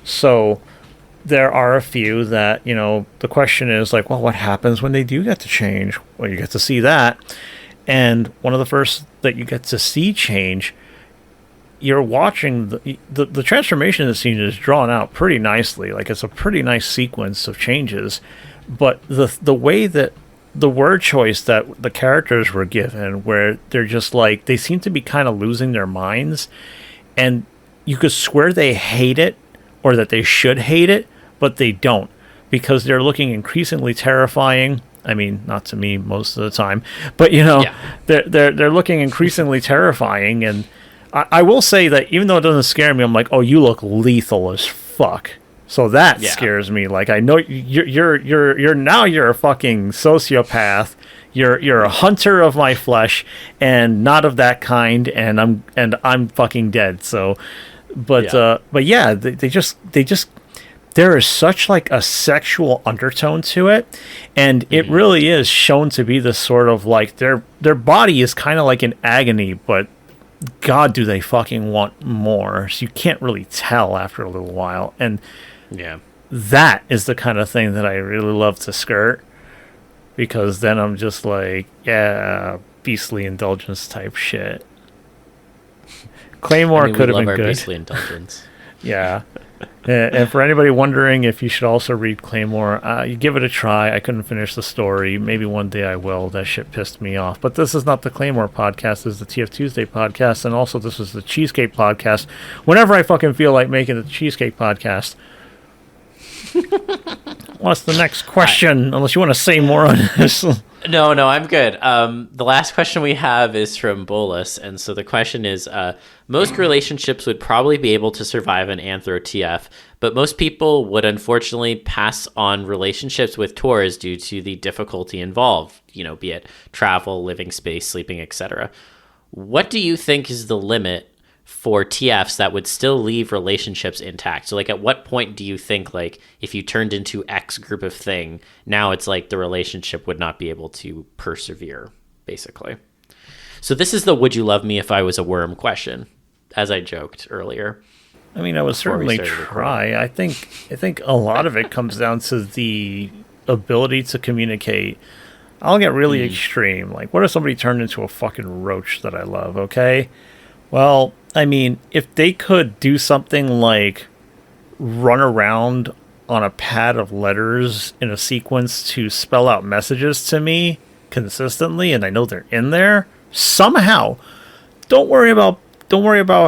So there are a few that, the question is like, well, what happens when they do get to change? Well, you get to see that. And one of the first that you get to see change, you're watching the transformation of the scene is drawn out pretty nicely. Like, it's a pretty nice sequence of changes, but the way that the word choice that the characters were given, where they're just like, they seem to be kind of losing their minds, and you could swear they hate it or that they should hate it, but they don't, because they're looking increasingly terrifying. I mean, not to me most of the time, but they're looking increasingly terrifying. And I will say that even though it doesn't scare me, I'm like, oh, you look lethal as fuck. So that scares me. Like, I know you're a fucking sociopath. You're a hunter of my flesh and not of that kind. And I'm fucking dead. So, but yeah, they just. There is such like a sexual undertone to it, and it really is shown to be this sort of like their body is kind of like in agony, but God, do they fucking want more? So you can't really tell after a little while, and that is the kind of thing that I really love to skirt, because then I'm just like, yeah, beastly indulgence type shit. Claymore could have been good. Beastly indulgence. Yeah. And for anybody wondering if you should also read Claymore, you give it a try. I couldn't finish the story. Maybe one day I will. That shit pissed me off. But this is not the Claymore podcast. This is the TFTuesday podcast. And also this is the Cheesecake podcast. Whenever I fucking feel like making the Cheesecake podcast. What's the next question? Unless you want to say more on this. No, I'm good. The last question we have is from Bolus, and so the question is, most relationships would probably be able to survive an Anthro TF, but most people would unfortunately pass on relationships with tours due to the difficulty involved, be it travel, living space, sleeping, etc. What do you think is the limit for TFs that would still leave relationships intact? So like, at what point do you think, like, if you turned into X group of thing, now it's like the relationship would not be able to persevere, basically? So this is the would you love me if I was a worm question, as I joked earlier. I mean, I would certainly try. I think a lot of it comes down to the ability to communicate. I'll get really extreme. Like, what if somebody turned into a fucking roach that I love, okay? Well, I mean, if they could do something like run around on a pad of letters in a sequence to spell out messages to me consistently, and I know they're in there somehow, don't worry about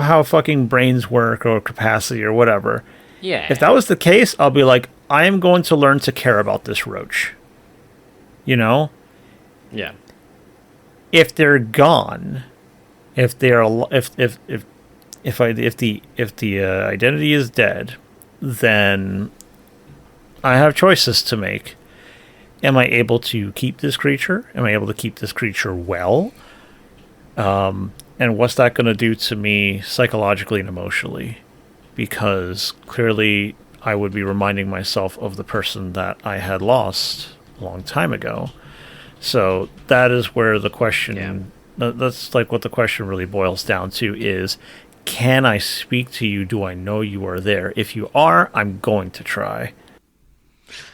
how fucking brains work or capacity or whatever. Yeah. If that was the case, I'll be like, I am going to learn to care about this roach. Yeah. If they're gone, if the identity is dead, then I have choices to make. Am I able to keep this creature? Am I able to keep this creature well? And what's that going to do to me psychologically and emotionally? Because clearly I would be reminding myself of the person that I had lost a long time ago. So that is where the question, that's like what the question really boils down to is, can I speak to you? Do I know you are there? If you are, I'm going to try.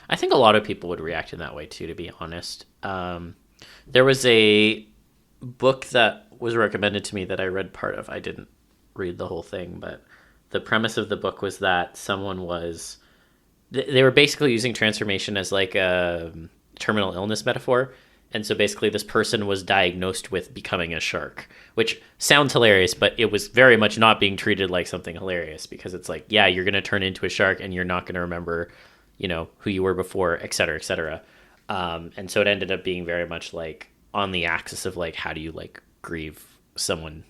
I think a lot of people would react in that way too, to be honest. There was a book that was recommended to me that I read part of. I didn't read the whole thing, but the premise of the book was that someone was... They were basically using transformation as like a terminal illness metaphor. And so basically this person was diagnosed with becoming a shark, which sounds hilarious, but it was very much not being treated like something hilarious, because it's like, yeah, you're going to turn into a shark and you're not going to remember, who you were before, et cetera, et cetera. And so it ended up being very much like on the axis of like, how do you like grieve someone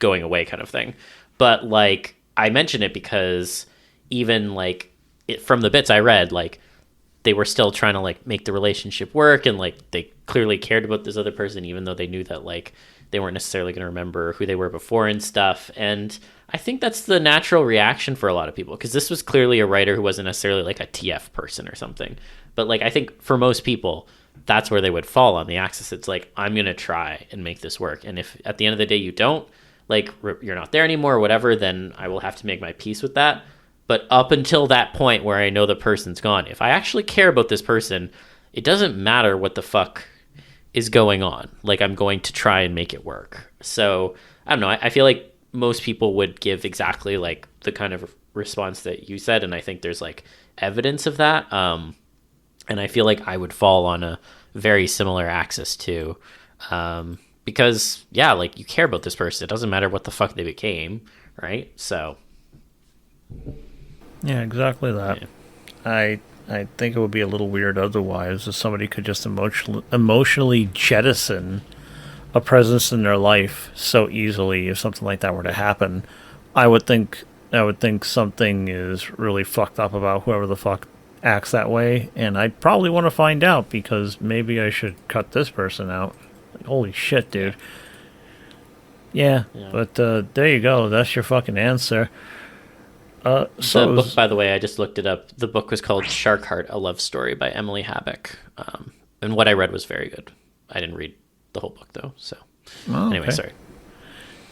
going away kind of thing. But like, I mention it because even like from the bits I read, like they were still trying to like make the relationship work, and like they clearly cared about this other person, even though they knew that like they weren't necessarily going to remember who they were before and stuff. And I think that's the natural reaction for a lot of people, because this was clearly a writer who wasn't necessarily like a TF person or something. But like, I think for most people, that's where they would fall on the axis. It's like, I'm going to try and make this work. And if at the end of the day you don't, like, you're not there anymore or whatever, then I will have to make my peace with that. But up until that point where I know the person's gone, if I actually care about this person, it doesn't matter what the fuck is going on. Like, I'm going to try and make it work. So, I don't know. I feel like most people would give exactly like the kind of response that you said. And I think there's like evidence of that. And I feel like I would fall on a very similar axis too. Because, yeah, like, you care about this person. It doesn't matter what the fuck they became, right? So... Yeah, exactly that. Yeah. I think it would be a little weird otherwise if somebody could just emotionally jettison a presence in their life so easily. If something like that were to happen, I would think something is really fucked up about whoever the fuck acts that way, and I'd probably want to find out, because maybe I should cut this person out. Like, holy shit, dude. Yeah. But there you go. That's your fucking answer. The book, by the way, I just looked it up. The book was called Shark Heart, A Love Story by Emily Habbock. And what I read was very good. I didn't read the whole book, though. So anyway, sorry.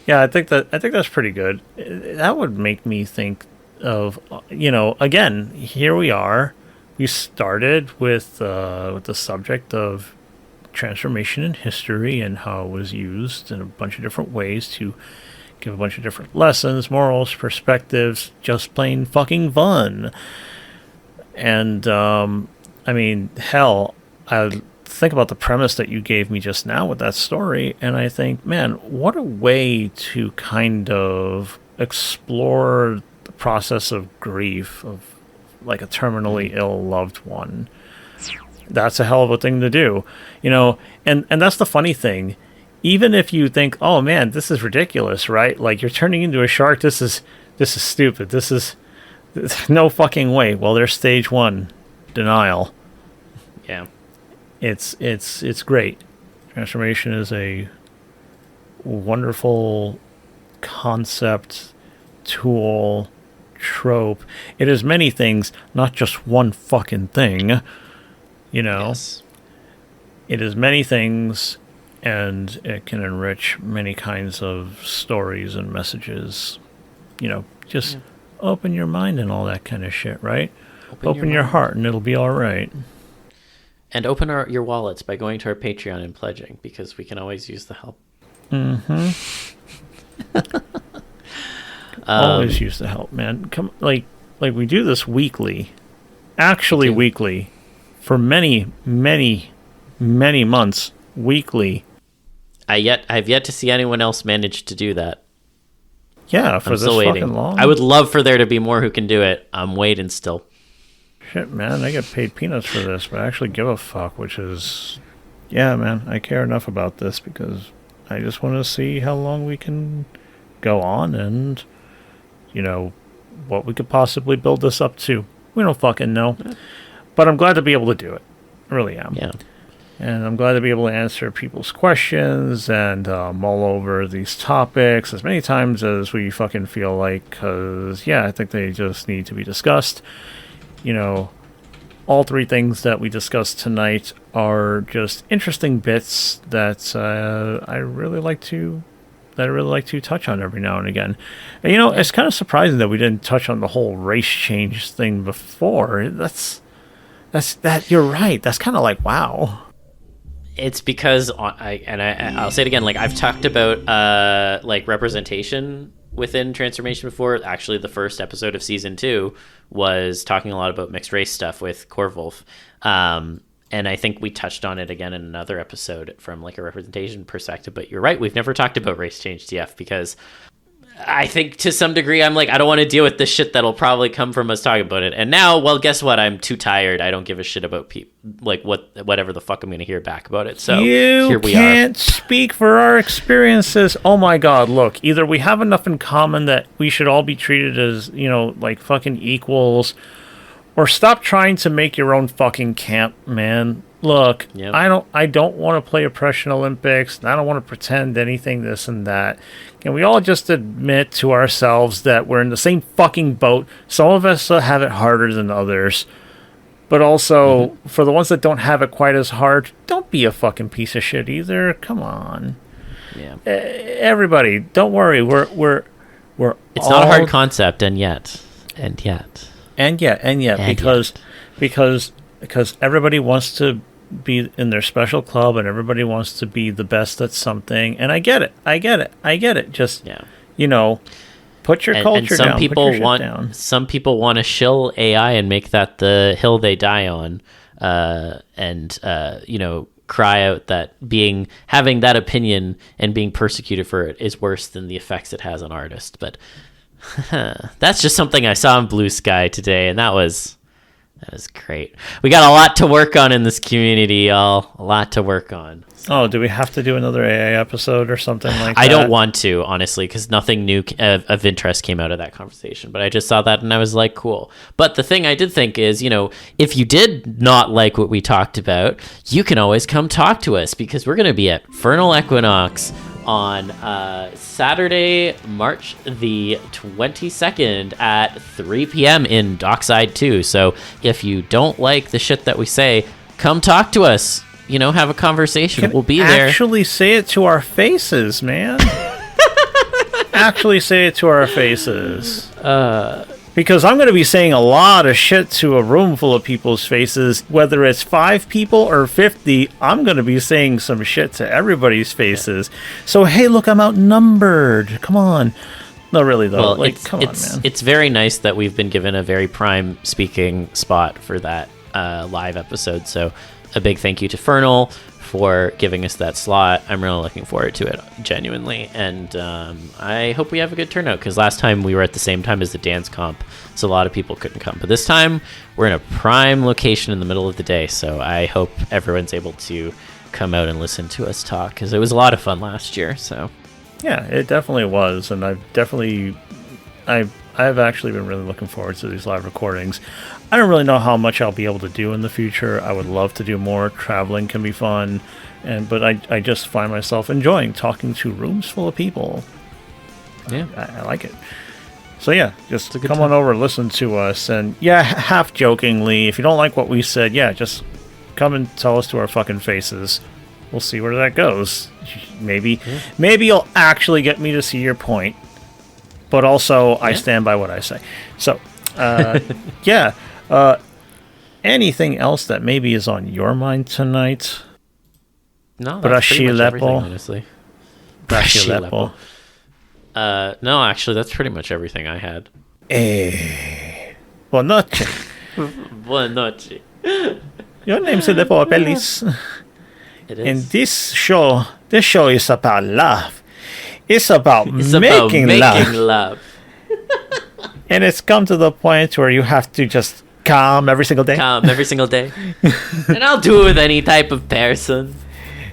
Yeah, I think that's pretty good. That would make me think of, again, here we are. We started with the subject of transformation in history and how it was used in a bunch of different ways to give a bunch of different lessons, morals, perspectives, just plain fucking fun. And, I mean, hell, I think about the premise that you gave me just now with that story, and I think, man, what a way to kind of explore the process of grief, of like a terminally ill loved one. That's a hell of a thing to do, and that's the funny thing. Even if you think, oh man, this is ridiculous, right? Like, you're turning into a shark. This is stupid. This is no fucking way. Well, there's stage 1 denial. Yeah. It's great. Transformation is a wonderful concept, tool, trope. It is many things, not just one fucking thing. Yes. It is many things, and it can enrich many kinds of stories and messages. Just open your mind and all that kind of shit, right? Open your heart and it'll be all right. And open your wallets by going to our Patreon and pledging, because we can always use the help. Mm-hmm. Always use the help, man. Come, like we do this weekly. Actually weekly. For many, many, many months. Weekly. I've yet to see anyone else manage to do that. Yeah, for this fucking long. I would love for there to be more who can do it. I'm waiting still. Shit, man, I get paid peanuts for this, but I actually give a fuck, which is... Yeah, man, I care enough about this because I just want to see how long we can go on and, what we could possibly build this up to. We don't fucking know. But I'm glad to be able to do it. I really am. Yeah. And I'm glad to be able to answer people's questions and mull over these topics as many times as we fucking feel like. Because, yeah, I think they just need to be discussed. You know, all three things that we discussed tonight are just interesting bits that I really like to touch on every now and again. And, you know, it's kind of surprising that we didn't touch on the whole race change thing before. That's you're right. That's kind of like, wow. It's because I'll say it again. Like, I've talked about like representation within transformation before. Actually, the first episode of season 2 was talking a lot about mixed race stuff with Corvolf. And I think we touched on it again in another episode from like a representation perspective. But you're right. We've never talked about race change TF because I think to some degree I'm like, I don't want to deal with the shit that'll probably come from us talking about it. And now, well, guess what? I'm too tired. I don't give a shit about like whatever the fuck I'm going to hear back about it. So here we are. You can't speak for our experiences. Oh my God. Look, either we have enough in common that we should all be treated as, you know, like fucking equals, or stop trying to make your own fucking camp, man. Look, yep. I don't want to play Oppression Olympics, and I don't want to pretend anything, this and that. Can we all just admit to ourselves that we're in the same fucking boat? Some of us have it harder than others. But also, for the ones that don't have it quite as hard, don't be a fucking piece of shit either. Come on. Yeah. Everybody, don't worry. We're It's all... not a hard concept, and yet. Because everybody wants to be in their special club and everybody wants to be the best at something. And I get it. Just, you know, put your culture down. Down. Some people want to shill AI and make that the hill they die on. You know, cry out that having that opinion and being persecuted for it is worse than the effects it has on artists. But that's just something I saw in Blue Sky today, and that was great. We got a lot to work on in this community, y'all. A lot to work on. Oh, do we have to do another AA episode or something like that? I don't want to, honestly, because nothing new of interest came out of that conversation. But I just saw that and I was like, cool. But the thing I did think is, you know, if you did not like what we talked about, you can always come talk to us, because we're going to be at Vernal Equinox on Saturday, March the 22nd at 3 p.m. in Dockside 2. So if you don't like the shit that we say, come talk to us. You know, have a conversation. We'll be there. Actually say it to our faces, man. Actually say it to our faces. Because I'm going to be saying a lot of shit to a room full of people's faces. Whether it's 5 people or 50, I'm going to be saying some shit to everybody's faces. So, hey, look, I'm outnumbered. Come on. No, really, though. Well, come on, man. It's very nice that we've been given a very prime speaking spot for that live episode. So a big thank you to Fernal for giving us that slot. I'm really looking forward to it, genuinely. And I hope we have a good turnout, because last time we were at the same time as the dance comp, so a lot of people couldn't come. But this time, we're in a prime location in the middle of the day, so I hope everyone's able to come out and listen to us talk, because it was a lot of fun last year. So yeah, it definitely was, and I've actually been really looking forward to these live recordings. I don't really know how much I'll be able to do in the future. I would love to do more. Traveling can be fun, but I just find myself enjoying talking to rooms full of people. Yeah, I like it. So yeah, just come on over, listen to us, and yeah, half jokingly, if you don't like what we said, yeah, just come and tell us to our fucking faces. We'll see where that goes. Maybe you'll actually get me to see your point. But also, I stand by what I say. So, yeah. Anything else that maybe is on your mind tonight? No, that's pretty much everything, honestly. Brashilepo. No, actually, that's pretty much everything I had. Buenas noches. Buenas noches. Your name's Lepo Apelis. It is. And this show is about love. It's about making love. And it's come to the point where you have to just come every single day. And I'll do it with any type of person.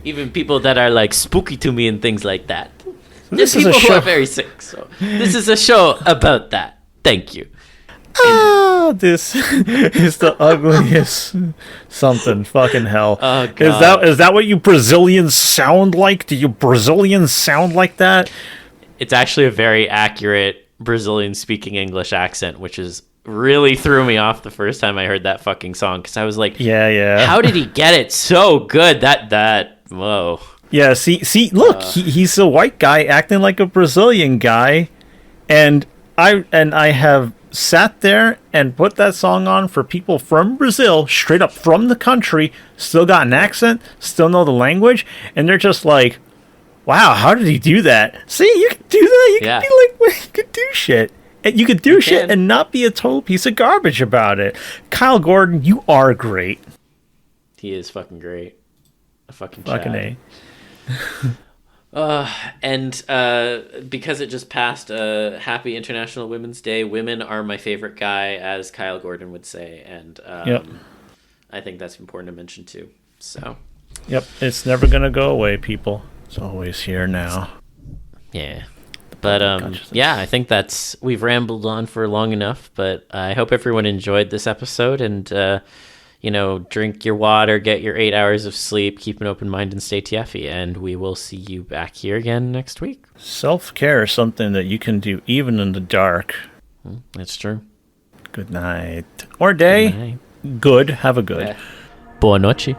Even people that are like spooky to me and things like that. So this is people who are very sick. So this is a show about that. Thank you. This is the ugliest something. Fucking hell. Oh, God. Is that what you Brazilians sound like? Do you Brazilians sound like that? It's actually a very accurate Brazilian speaking English accent, which is really threw me off the first time I heard that fucking song, because I was like, yeah. how did he get it so good? Whoa. Yeah, see, look, he's a white guy acting like a Brazilian guy, and I have sat there and put that song on for people from Brazil, straight up from the country, still got an accent, still know the language, and they're just like, wow, how did he do that? See, you can do that. You can be like, you can do shit. And you could do shit and not be a total piece of garbage about it. Kyle Gordon, you are great. He is fucking great. A fucking A. And because it just passed Happy International Women's Day, women are my favorite guy, as Kyle Gordon would say. And I think that's important to mention too. So. Yep, it's never going to go away, people. It's always here now. Yeah. But I think we've rambled on for long enough, but I hope everyone enjoyed this episode, and drink your water, get your 8 hours of sleep, keep an open mind, and stay TFy, and we will see you back here again next week. Self-care is something that you can do even in the dark. That's true. Good night. Or day. Good night. Good. Have a good. Boa noite.